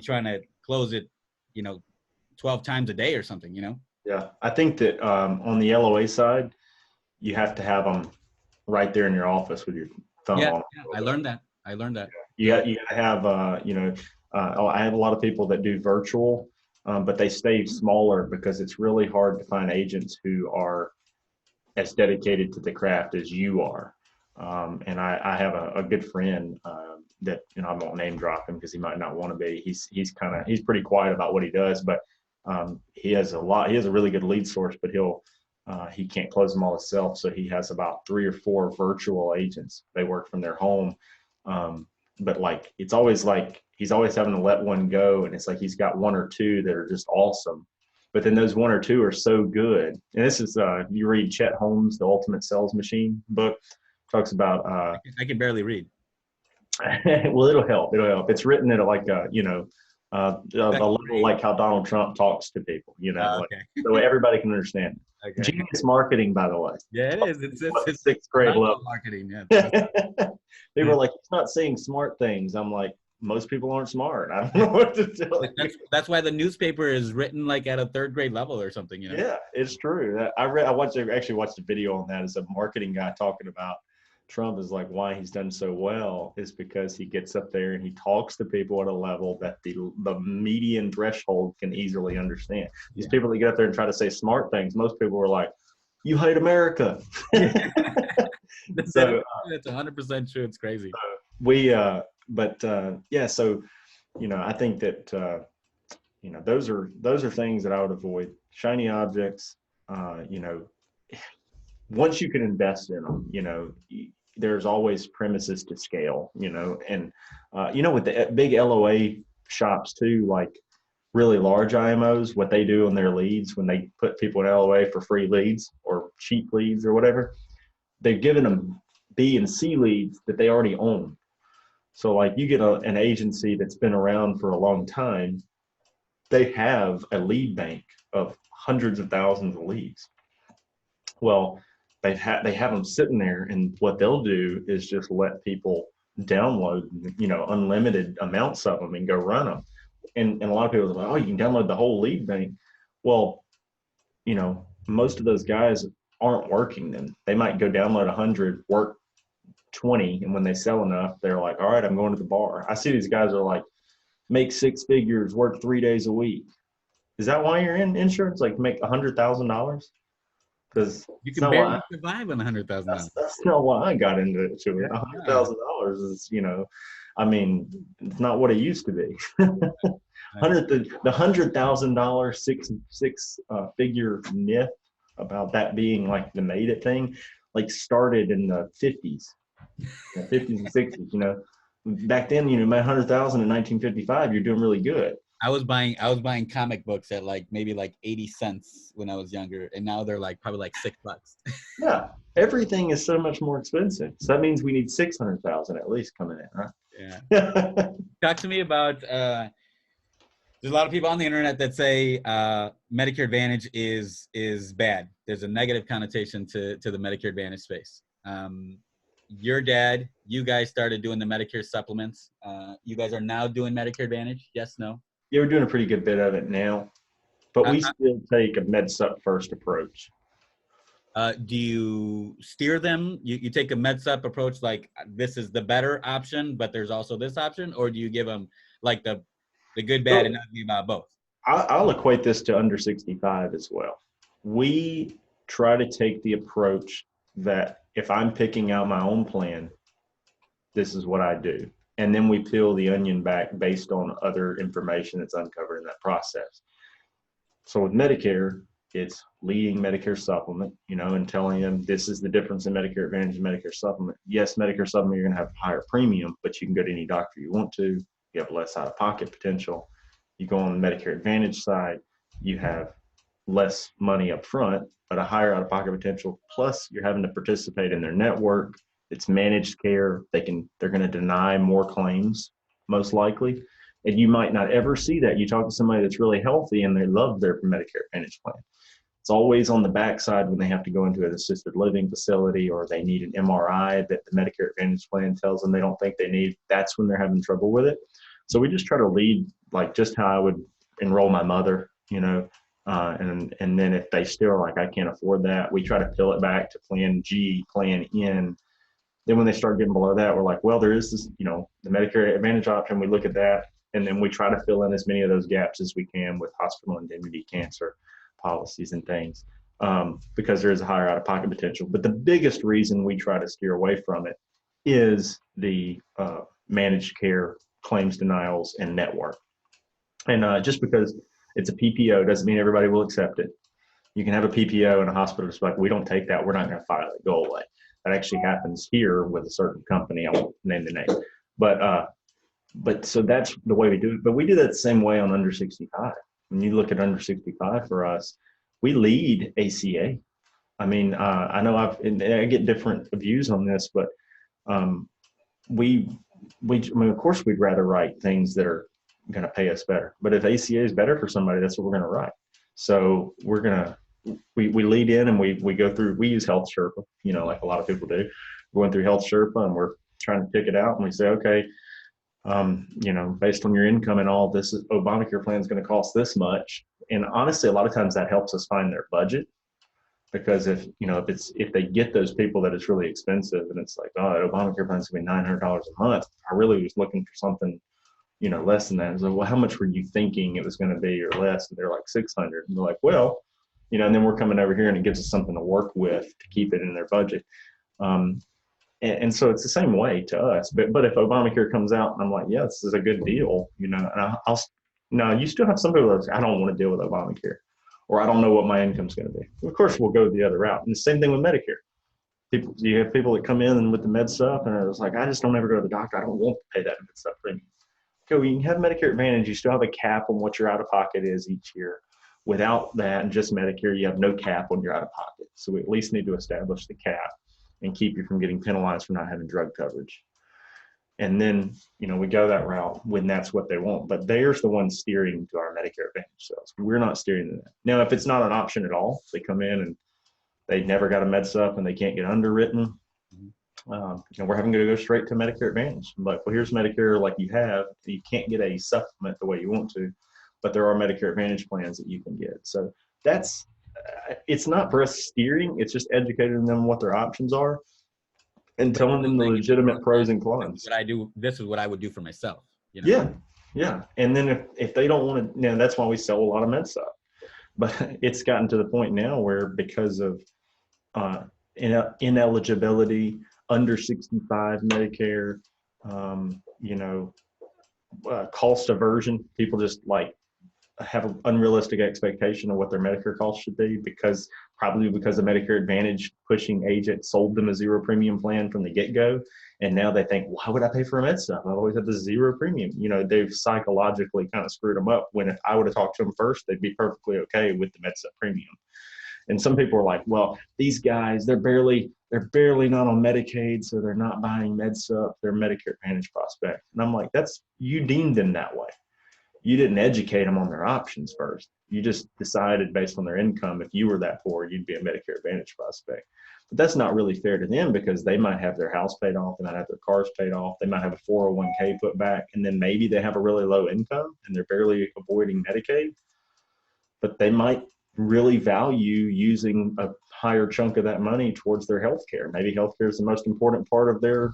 trying to close it, 12 times a day or something, Yeah. I think that on the LOA side, you have to have them right there in your office with your thumb on. Yeah, I learned that. You got to have, I have a lot of people that do virtual, but they stay smaller because it's really hard to find agents who are as dedicated to the craft as you are. And I have a good friend that, I won't name drop him because he might not want to be. He's pretty quiet about what he does, but he has a really good lead source, but he can't close them all himself. So he has about 3 or 4 virtual agents. They work from their home. But like, it's always like, he's always having to let one go. And it's like, he's got 1 or 2 that are just awesome. But then those 1 or 2 are so good. And this is, you read Chet Holmes' The Ultimate Sales Machine book, talks about. I can barely read. Well, it'll help. It's written at like, a level like how Donald Trump talks to people, Okay. So everybody can understand. Okay. Genius marketing, by the way. Yeah, it is. It's 6th grade level marketing. Yeah. People are like, he's not saying smart things. I'm like, most people aren't smart. I don't know what to tell you. That's why the newspaper is written like at a 3rd grade level or something. Yeah, it's true. I actually watched a video on that as a marketing guy talking about Trump is like why he's done so well is because he gets up there and he talks to people at a level that the median threshold can easily understand. These people that get up there and try to say smart things, most people are like, you hate America. That's 100% true. It's crazy. So, I think that, those are things that I would avoid. Shiny objects, once you can invest in them, there's always premises to scale, and, with the big LOA shops too, like really large IMOs, what they do on their leads when they put people in LOA for free leads or cheap leads or whatever, they've given them B and C leads that they already own. So like you get an agency that's been around for a long time, they have a lead bank of hundreds of thousands of leads. Well, they have them sitting there, and what they'll do is just let people download, unlimited amounts of them and go run them. And a lot of people are like, oh, you can download the whole lead bank. Well, most of those guys aren't working them. They might go download 100, work 20, and when they sell enough, they're like, all right, I'm going to the bar. I see these guys are like, make 6 figures, work 3 days a week. Is that why you're in insurance? Like make $100,000? because You can barely survive on $100,000. That's not why I got into it. $100,000 is, I mean, it's not what it used to be. The $100,000 six figure myth about that being like the made it thing, like started in the 50s, 50s and 60s. Back then, made 100,000 in 1955. You're doing really good. I was buying comic books at maybe 80 cents when I was younger, and now they're probably $6. Yeah, everything is so much more expensive. So that means we need 600,000 at least coming in, right? Yeah. Talk to me about. There's a lot of people on the internet that say Medicare Advantage is bad. There's a negative connotation to the Medicare Advantage space. Your dad, you guys started doing the Medicare supplements. You guys are now doing Medicare Advantage. Yes, no? Yeah, we're doing a pretty good bit of it now, but we still take a MedSup first approach. Do you steer them? You take a MedSup approach, like this is the better option, but there's also this option, or do you give them the good, bad, and ugly about both? I'll equate this to under 65 as well. We try to take the approach that if I'm picking out my own plan, this is what I do. And then we peel the onion back based on other information that's uncovered in that process. So with Medicare, it's leading Medicare supplement, and telling them this is the difference in Medicare Advantage and Medicare supplement. Yes, Medicare supplement, you're going to have a higher premium, but you can go to any doctor you want to. You have less out-of-pocket potential. You go on the Medicare Advantage side, you have less money up front, but a higher out-of-pocket potential. Plus, you're having to participate in their network. It's managed care. They're going to deny more claims, most likely. And you might not ever see that. You talk to somebody that's really healthy and they love their Medicare Advantage plan. It's always on the backside when they have to go into an assisted living facility or they need an MRI that the Medicare Advantage plan tells them they don't think they need. That's when they're having trouble with it. So we just try to lead just how I would enroll my mother, and then if they still are like, I can't afford that, we try to peel it back to plan G, plan N. Then when they start getting below that, we're like, well, there is this, the Medicare Advantage option. We look at that, and then we try to fill in as many of those gaps as we can with hospital indemnity, cancer policies and things, because there is a higher out-of-pocket potential. But the biggest reason we try to steer away from it is the managed care claims denials and network. And just because it's a PPO doesn't mean everybody will accept it. You can have a PPO in a hospital that's like, we don't take that. We're not going to file it. Go away. That actually happens here with a certain company. I won't name the name. But so that's the way we do it. But we do that the same way on under 65. When you look at under 65 for us, we lead ACA. I mean, I know I get different views on this, but of course, we'd rather write things that are going to pay us better. But if ACA is better for somebody, that's what we're going to write. So we lead in and we go through, we use Health Sherpa, like a lot of people do. We're going through Health Sherpa and we're trying to pick it out and we say, okay, based on your income and all this, Obamacare plan is going to cost this much. And honestly, a lot of times that helps us find their budget. Because if they get those people that it's really expensive and it's like, oh, that Obamacare plan is going to be $900 a month. I really was looking for something, less than that. So, well, how much were you thinking it was going to be or less? And they're like 600. And they're like, well, and then we're coming over here and it gives us something to work with to keep it in their budget. And so it's the same way to us. But if Obamacare comes out and I'm like, yeah, this is a good deal, and you still have some people that say, I don't want to deal with Obamacare. Or I don't know what my income's going to be. Of course, we'll go the other route. And the same thing with Medicare. You have people that come in and with the MedSup, and it's like, I just don't ever go to the doctor. I don't want to pay that MedSup premium. Okay, well, you can have Medicare Advantage. You still have a cap on what your out-of-pocket is each year. Without that and just Medicare, you have no cap on your out-of-pocket. So we at least need to establish the cap and keep you from getting penalized for not having drug coverage. And then, we go that route when that's what they want. But there's the one steering to our Medicare Advantage sales. We're not steering to that. Now, if it's not an option at all, they come in and they never got a MedSup and they can't get underwritten, we're having to go straight to Medicare Advantage. But, well, here's Medicare like you have. You can't get a supplement the way you want to, but there are Medicare Advantage plans that you can get. So that's, it's not for us steering. It's just educating them what their options are. And telling them the legitimate pros and cons. This is what I would do for myself. Yeah. And then if they don't want to, that's why we sell a lot of MedSup. But it's gotten to the point now where because of ineligibility, under 65 Medicare, you know, cost aversion. People just like have an unrealistic expectation of what their Medicare costs should be probably because the Medicare Advantage pushing agent sold them a zero premium plan from the get-go. And now they think, why would I pay for a med sup? I've always had this zero premium. You know, they've psychologically kind of screwed them up when if I would have talked to them first, they'd be perfectly okay with the med sup premium. And some people are like, well, these guys, they're barely not on Medicaid, so they're not buying med sup, they're Medicare Advantage prospect. And I'm like, you deemed them that way. You didn't educate them on their options first. You just decided based on their income, if you were that poor, you'd be a Medicare Advantage prospect. But that's not really fair to them because they might have their house paid off, they might have their cars paid off, they might have a 401k put back, and then maybe they have a really low income and they're barely avoiding Medicaid. But they might really value using a higher chunk of that money towards their health care. Maybe health care is the most important part of their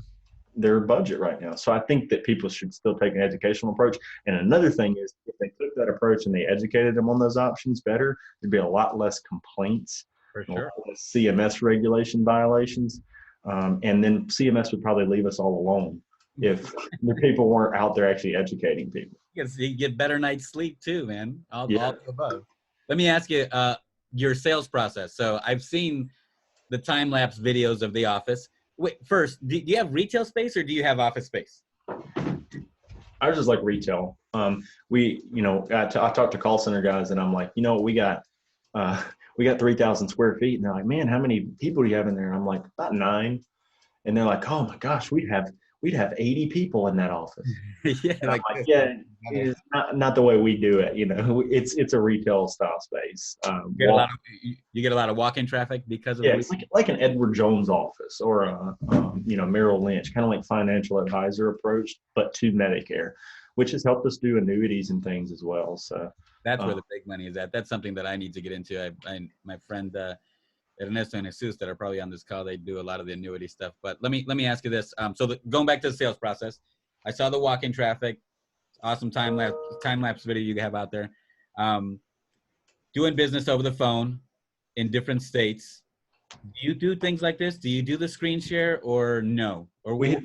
budget right now. So I think that people should still take an educational approach. And another thing is if they took that approach and they educated them on those options better, there'd be a lot less complaints, for sure, CMS regulation violations. And then CMS would probably leave us all alone if the people weren't out there actually educating people. You get better night's sleep too, man. All the above. Let me ask you your sales process. So I've seen the time-lapse videos of the office. Wait, first, do you have retail space or do you have office space? I was just like retail. I talked to call center guys and I'm like, we got 3,000 square feet. And they're like, man, how many people do you have in there? And I'm like, about 9. And they're like, oh my gosh, we'd have 80 people in that office. It's not the way we do it. It's a retail style space. You get a lot of walk-in traffic because of it's like an Edward Jones office or a Merrill Lynch, kind of like financial advisor approach, but to Medicare, which has helped us do annuities and things as well. So that's where the big money is at. That's something that I need to get into. My friend Ernesto and Jesus that are probably on this call, they do a lot of the annuity stuff. But let me ask you this. Going back to the sales process, I saw the walk-in traffic, awesome time lapse video you have out there. Doing business over the phone in different states. Do you do things like this? Do you do the screen share or no? Or we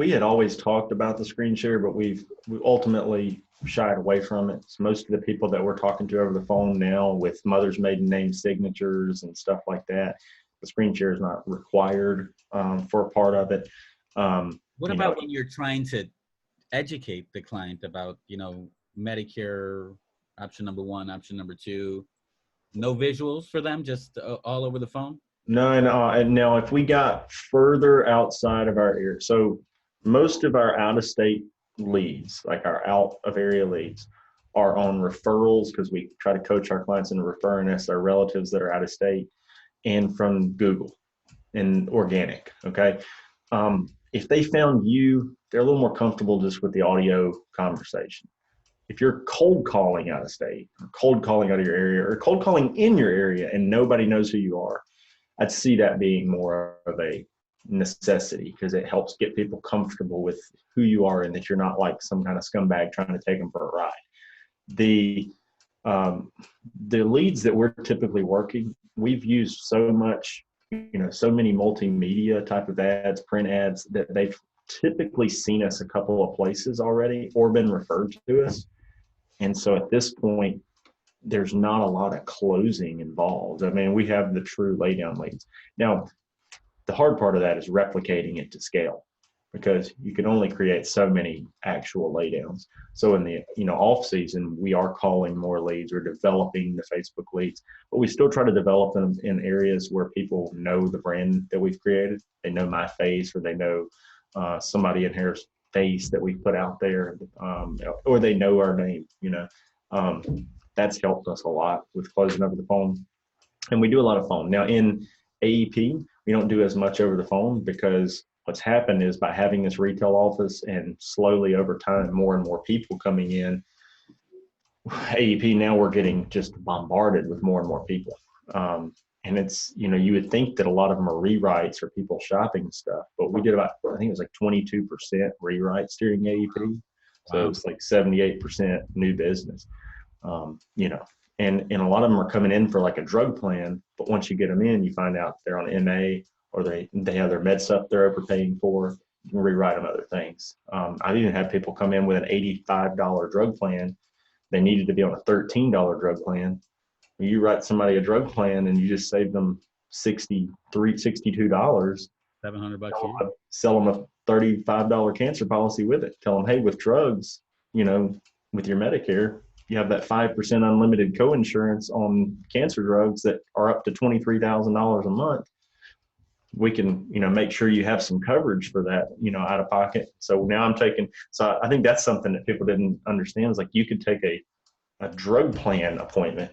had always talked about the screen share, but we ultimately shied away from it. So most of the people that we're talking to over the phone now with mother's maiden name signatures and stuff like that, the screen share is not required for a part of it. What about when you're trying to educate the client about, Medicare option number 1, option number 2, no visuals for them, just all over the phone? No. And now if we got further outside of our area, so most of our out-of-state leads, like our out-of-area leads, are on referrals because we try to coach our clients into referring us their relatives that are out of state and from Google and organic, okay? If they found you, they're a little more comfortable just with the audio conversation. If you're cold calling out of state, or cold calling out of your area, or cold calling in your area and nobody knows who you are, I'd see that being more of a necessity because it helps get people comfortable with who you are and that you're not like some kind of scumbag trying to take them for a ride. The leads that we're typically working, we've used so much, so many multimedia type of ads, print ads, that they've typically seen us a couple of places already or been referred to us. And so at this point, there's not a lot of closing involved. I mean, we have the true laydown leads. Now, the hard part of that is replicating it to scale because you can only create so many actual laydowns. So in the off season, we are calling more leads. We're developing the Facebook leads, but we still try to develop them in areas where people know the brand that we've created. They know my face, or they know somebody in here's face that we put out there, or they know our name. That's helped us a lot with closing over the phone, and we do a lot of phone now in AEP. We don't do as much over the phone because what's happened is by having this retail office and slowly over time, more and more people coming in, AEP, now we're getting just bombarded with more and more people. And it's, you would think that a lot of them are rewrites or people shopping stuff, but we did about, I think it was like 22% rewrites during AEP. So it's like 78% new business, And a lot of them are coming in for like a drug plan, but once you get them in, you find out they're on MA, or they have their med stuff they're overpaying for. You can rewrite them other things. I've even had people come in with an $85 drug plan. They needed to be on a $13 drug plan. You write somebody a drug plan and you just save them $62. $700 Sell them a $35 cancer policy with it. Tell them, hey, with drugs, with your Medicare, you have that 5% unlimited coinsurance on cancer drugs that are up to $23,000 a month. We can, make sure you have some coverage for that, out of pocket. So now so I think that's something that people didn't understand, is like you could take a drug plan appointment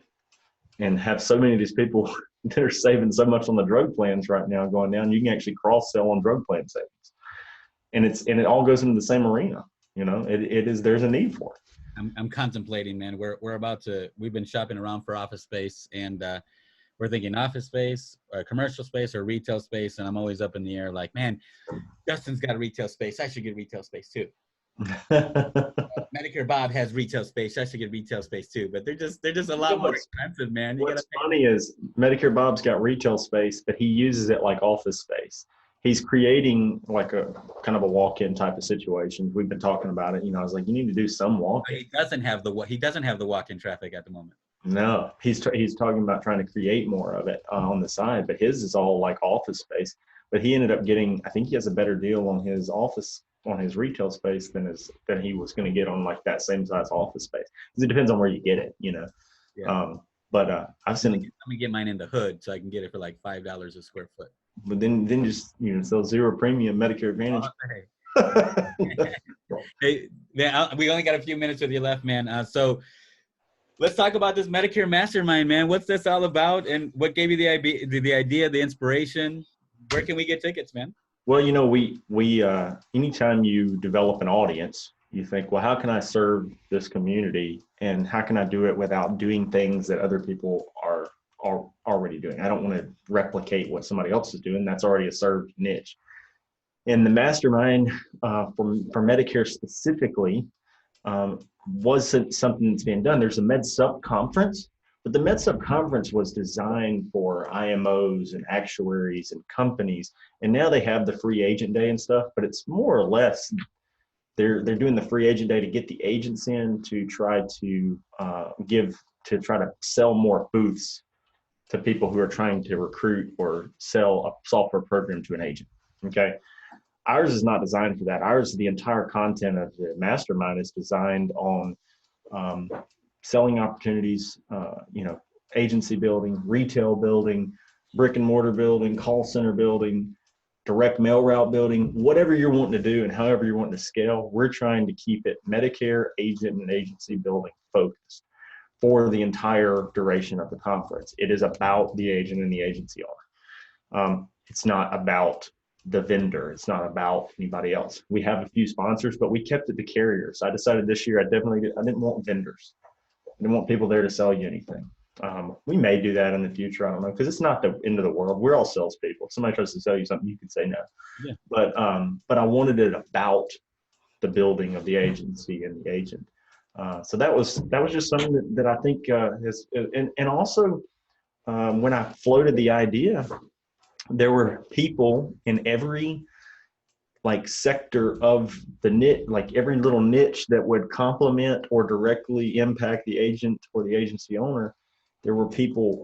and have so many of these people that are saving so much on the drug plans right now going down. You can actually cross sell on drug plan savings, and it all goes into the same arena. There's a need for it. I'm contemplating, man. We've been shopping around for office space, and we're thinking office space, or commercial space, or retail space. And I'm always up in the air like, man, Justin's got a retail space. I should get retail space too. Medicare Bob has retail space. I should get retail space too, but they're just a lot more expensive, man. What's funny is Medicare Bob's got retail space, but he uses it like office space. He's creating like a kind of a walk-in type of situation. We've been talking about it. I was like, you need to do some walk-in. He doesn't have the walk-in traffic at the moment. No, he's talking about trying to create more of it on the side, but his is all like office space. But he ended up getting, I think he has a better deal on his retail space than he was going to get on like that same size office space. Because it depends on where you get it, Yeah. But I've seen. I'm gonna get mine in the hood so I can get it for like $5 a square foot. But then just sell zero premium Medicare Advantage. Hey, man, we only got a few minutes with you left, man. So let's talk about this Medicare Mastermind, man. What's this all about, and what gave you the idea, the inspiration? Where can we get tickets, man? Well, we anytime you develop an audience, you think, well, how can I serve this community, and how can I do it without doing things that other people are already doing? I don't want to replicate what somebody else is doing. That's already a served niche. And the mastermind for Medicare specifically wasn't something that's being done. There's a MedSup conference, but the MedSup conference was designed for IMOs and actuaries and companies. And now they have the free agent day and stuff, but it's more or less they're doing the free agent day to get the agents in to try to try to sell more booths to people who are trying to recruit or sell a software program to an agent. Okay. Ours is not designed for that. The entire content of the mastermind is designed on selling opportunities, agency building, retail building, brick and mortar building, call center building, direct mail route building, whatever you're wanting to do and however you're wanting to scale. We're trying to keep it Medicare agent and agency building focused for the entire duration of the conference. It is about the agent and the agency owner. It's not about the vendor. It's not about anybody else. We have a few sponsors, but we kept it to carriers. I decided this year I didn't want vendors. I didn't want people there to sell you anything. We may do that in the future. I don't know, because it's not the end of the world. We're all salespeople. If somebody tries to sell you something, you can say no. Yeah. But I wanted it about the building of the agency and the agent. So that was just something that I think has, and also when I floated the idea, there were people in every sector of the niche, like every little niche that would complement or directly impact the agent or the agency owner. There were people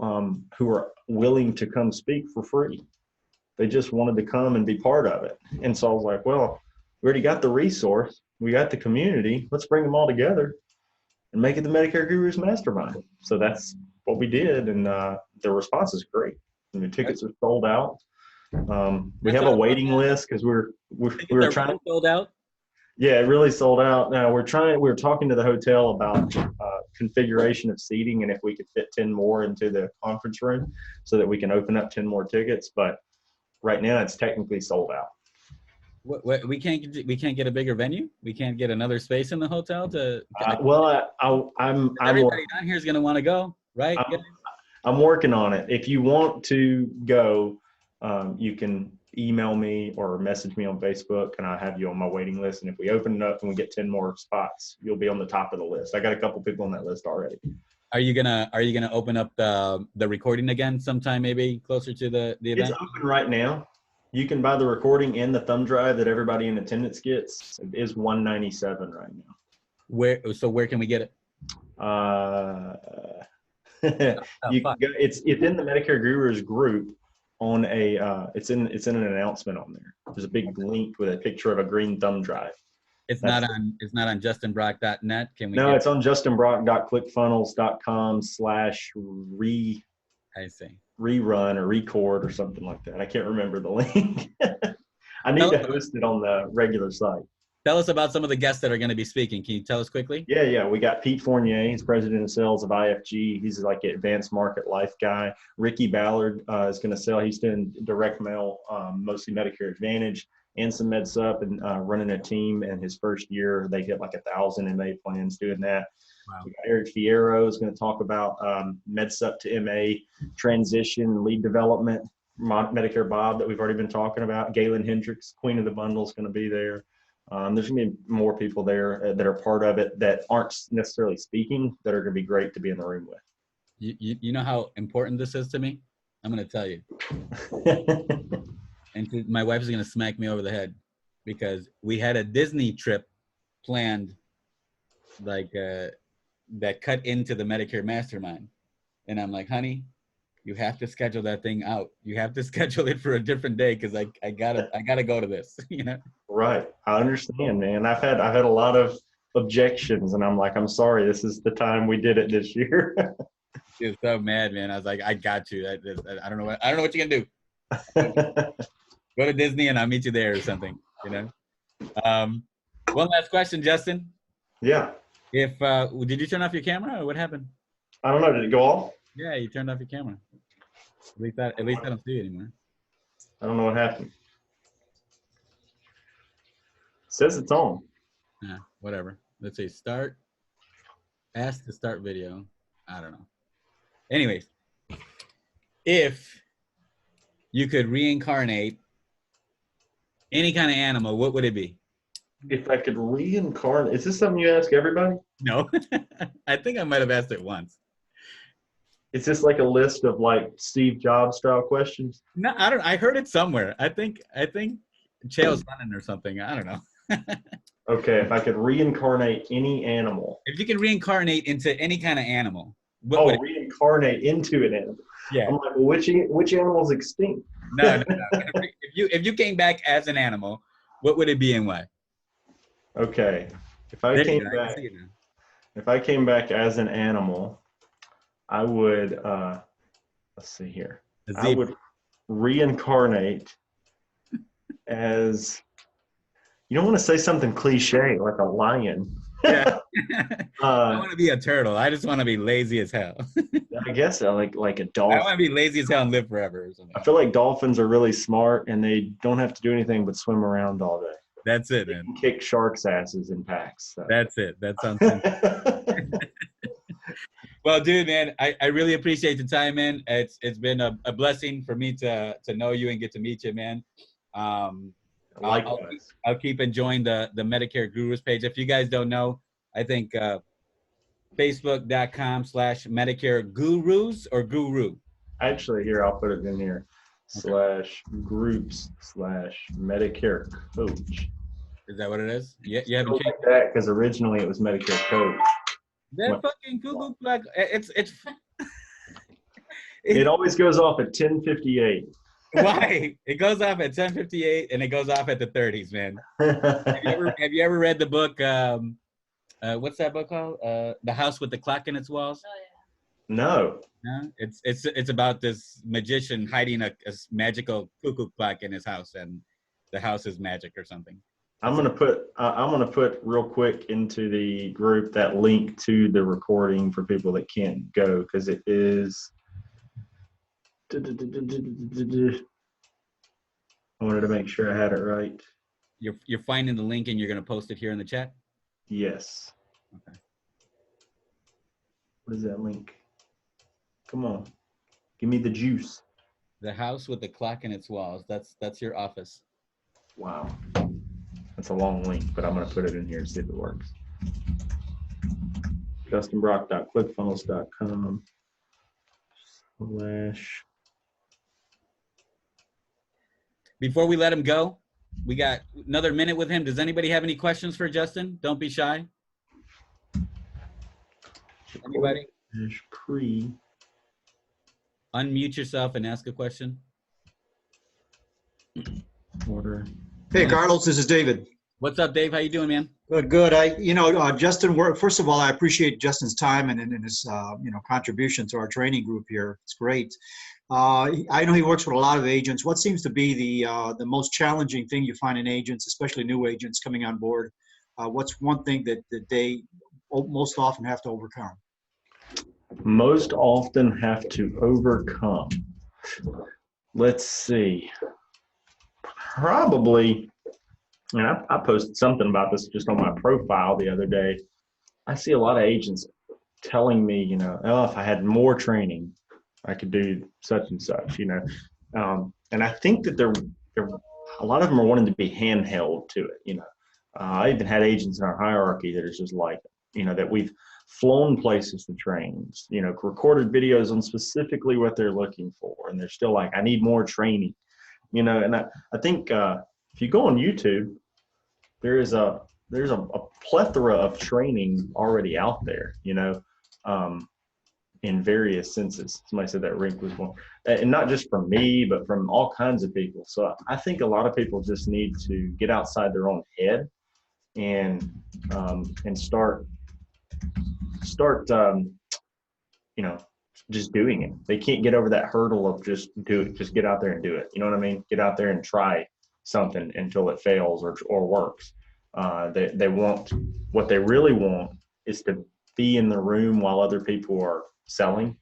who were willing to come speak for free. They just wanted to come and be part of it. And so I was like, well, we already got the resource. We got the community. Let's bring them all together and make it the Medicare Gurus Mastermind. So that's what we did. And the response is great. And the tickets are sold out. We have a waiting list because we were trying. Sold out. Yeah, it really sold out. Now we're talking to the hotel about configuration of seating and if we could fit 10 more into the conference room so that we can open up 10 more tickets. But right now it's technically sold out. What, we can't get a bigger venue? We can't get another space in the hotel to I'm everybody down here is going to want to go, right? I'm working on it. If you want to go, you can email me or message me on Facebook and I'll have you on my waiting list. And if we open it up and we get 10 more spots, you'll be on the top of the list. I got a couple people on that list already. Are you gonna open up the recording again sometime, maybe closer to the event? It's open right now. You can buy the recording and the thumb drive that everybody in attendance gets. It is $197 right now. Where can we get it? You can go, it's in the Medicare Gurus group on a it's in an announcement on there. There's a big link with a picture of a green thumb drive. It's not on justinbrock.net. Can we? No, it's on justinbrock.clickfunnels.com/re. I see. Rerun or record or something like that. I can't remember the link. I need to host it on the regular site. Tell us about some of the guests that are going to be speaking. Can you tell us quickly? Yeah. We got Pete Fournier. He's president of sales of IFG. He's like an advanced market life guy. Ricky Ballard is going to sell. He's doing direct mail, mostly Medicare Advantage and some MedSup, and running a team. And his first year, they hit like 1,000 MA plans doing that. Wow. We got Eric Fierro is going to talk about MedSup to MA transition, lead development. Medicare Bob that we've already been talking about. Galen Hendricks, Queen of the Bundle, is going to be there. There's going to be more people there that are part of it that aren't necessarily speaking that are going to be great to be in the room with. You know how important this is to me? I'm going to tell you. And my wife is going to smack me over the head because we had a Disney trip planned like that cut into the Medicare Mastermind. And I'm like, honey, you have to schedule that thing out. You have to schedule it for a different day because I gotta go to this, you know? Right. I understand, man. I've had a lot of objections and I'm like, I'm sorry, this is the time we did it this year. She was so mad, man. I was like, I got you. I don't know what you're gonna do. Go to Disney and I'll meet you there or something, you know? One last question, Justin. Yeah. Did you turn off your camera or what happened? I don't know. Did it go off? Yeah, you turned off your camera. At least I don't see it anymore. I don't know what happened. It says it's on. Yeah, whatever. Let's see. Start. Ask to start video. I don't know. Anyways, if you could reincarnate any kind of animal, what would it be? If I could reincarnate, is this something you ask everybody? No. I think I might have asked it once. Is this like a list of like Steve Jobs style questions? No, I don't. I heard it somewhere. I think Chael's running or something. I don't know. Okay, if I could reincarnate any animal. If you could reincarnate into any kind of animal. Reincarnate into an animal. Yeah. I'm like, well, which animal's extinct? No. If you came back as an animal, what would it be and why? Okay. If I came back as an animal, I would let's see here. I would reincarnate as, you don't want to say something cliche like a lion. Yeah. I want to be a turtle. I just want to be lazy as hell. I guess like a dolphin. I want to be lazy as hell and live forever or something. I feel like dolphins are really smart and they don't have to do anything but swim around all day. That's it, man. Kick sharks' asses in packs. So. That's it. That sounds Well, dude, man, I really appreciate the time, man. It's been a blessing for me to know you and get to meet you, man. I'll keep enjoying the Medicare Gurus page. If you guys don't know, I think Facebook.com/Medicare Gurus or Guru. Actually, here, I'll put it in here. Okay. /groups/Medicare Coach. Is that what it is? Yeah, you haven't changed that because originally it was Medicare Coach. That fucking Google plug. It always goes off at 10:58. Why? It goes off at 10:58 and it goes off at the 30s, man. Have you ever read the book? What's that book called? The House with the Clock in Its Walls. Oh yeah. No. No, it's about this magician hiding a magical cuckoo clock in his house, and the house is magic or something. I'm gonna put real quick into the group that link to the recording for people that can't go because it is. I wanted to make sure I had it right. You're finding the link and you're gonna post it here in the chat? Yes. Okay. What is that link? Come on, give me the juice. The House with the Clock in Its Walls. That's your office. Wow, that's a long link, but I'm gonna put it in here and see if it works. justinbrock.clickfunnels.com/ Before we let him go, we got another minute with him. Does anybody have any questions for Justin? Don't be shy. Anybody? Pre. Unmute yourself and ask a question. Order. Hey, Carlos, this is David. What's up, Dave? How you doing, man? Good, good. Justin, first of all, I appreciate Justin's time and his, contribution to our training group here. It's great. I know he works with a lot of agents. What seems to be the most challenging thing you find in agents, especially new agents coming on board? What's one thing that they most often have to overcome? Most often have to overcome. Let's see. Probably, and I posted something about this just on my profile the other day. I see a lot of agents telling me, oh, if I had more training, I could do such and such, and I think that they're a lot of them are wanting to be handheld to it. I even had agents in our hierarchy that is just like, that we've flown places to trainings, recorded videos on specifically what they're looking for, and they're still like, I need more training, and I think if you go on YouTube, there's a plethora of training already out there, in various senses. Somebody said that rink was one, and not just from me, but from all kinds of people. So I think a lot of people just need to get outside their own head and start just doing it. They can't get over that hurdle of just get out there and do it. You know what I mean? Get out there and try something until it fails or works. They want, what they really want is to be in the room while other people are selling,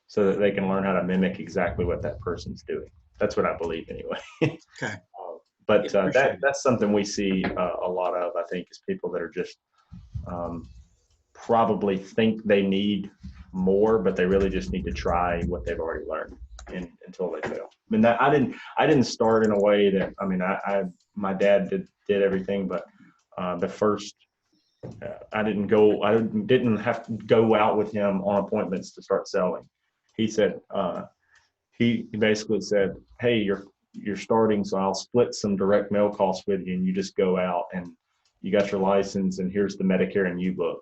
so that they can learn how to mimic exactly what that person's doing. That's what I believe anyway. Okay. But that's something we see a lot of, I think, is people that are just probably think they need more, but they really just need to try what they've already learned until they fail. I mean, I didn't start in a way that, my dad did everything, but the first, I didn't have to go out with him on appointments to start selling. He said, he basically said, hey, you're starting, so I'll split some direct mail costs with you, and you just go out and you got your license, and here's the Medicare and U book.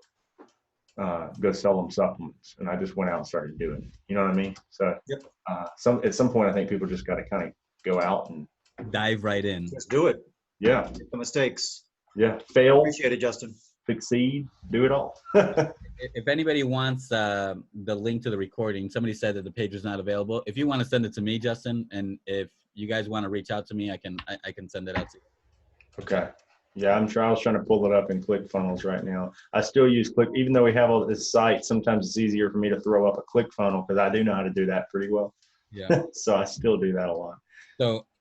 Go sell them supplements. And I just went out and started doing it. You know what I mean? So yep. At some point, I think people just got to kind of go out and dive right in. Let's do it. Yeah. Make the mistakes. Yeah. Fail. Appreciate it, Justin. Succeed. Do it all. If anybody wants the link to the recording, somebody said that the page was not available. If you want to send it to me, Justin, and if you guys want to reach out to me, I can send it out to you. Okay. Yeah, I was trying to pull it up in ClickFunnels right now. I still use even though we have all this site, sometimes it's easier for me to throw up a ClickFunnel because I do know how to do that pretty well. Yeah. So I still do that a lot.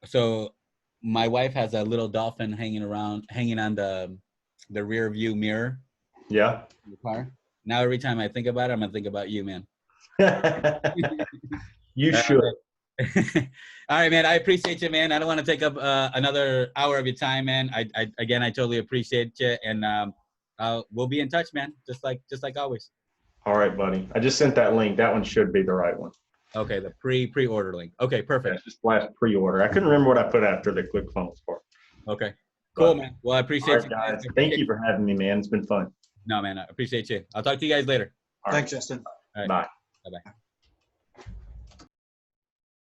So my wife has a little dolphin hanging on the rear view mirror. Yeah. In the car. Now every time I think about it, I'm gonna think about you, man. You should. All right, man. I appreciate you, man. I don't want to take up another hour of your time, man. I totally appreciate you, and we'll be in touch, man. Just like always. All right, buddy. I just sent that link. That one should be the right one. Okay, the pre-order link. Okay, perfect. Yeah, just flash pre-order. I couldn't remember what I put after the ClickFunnels part. Okay, cool, man. Well, I appreciate you, guys. Thank you for having me, man. It's been fun. No, man. I appreciate you. I'll talk to you guys later. Thanks, Justin. All right. Bye. Bye-bye.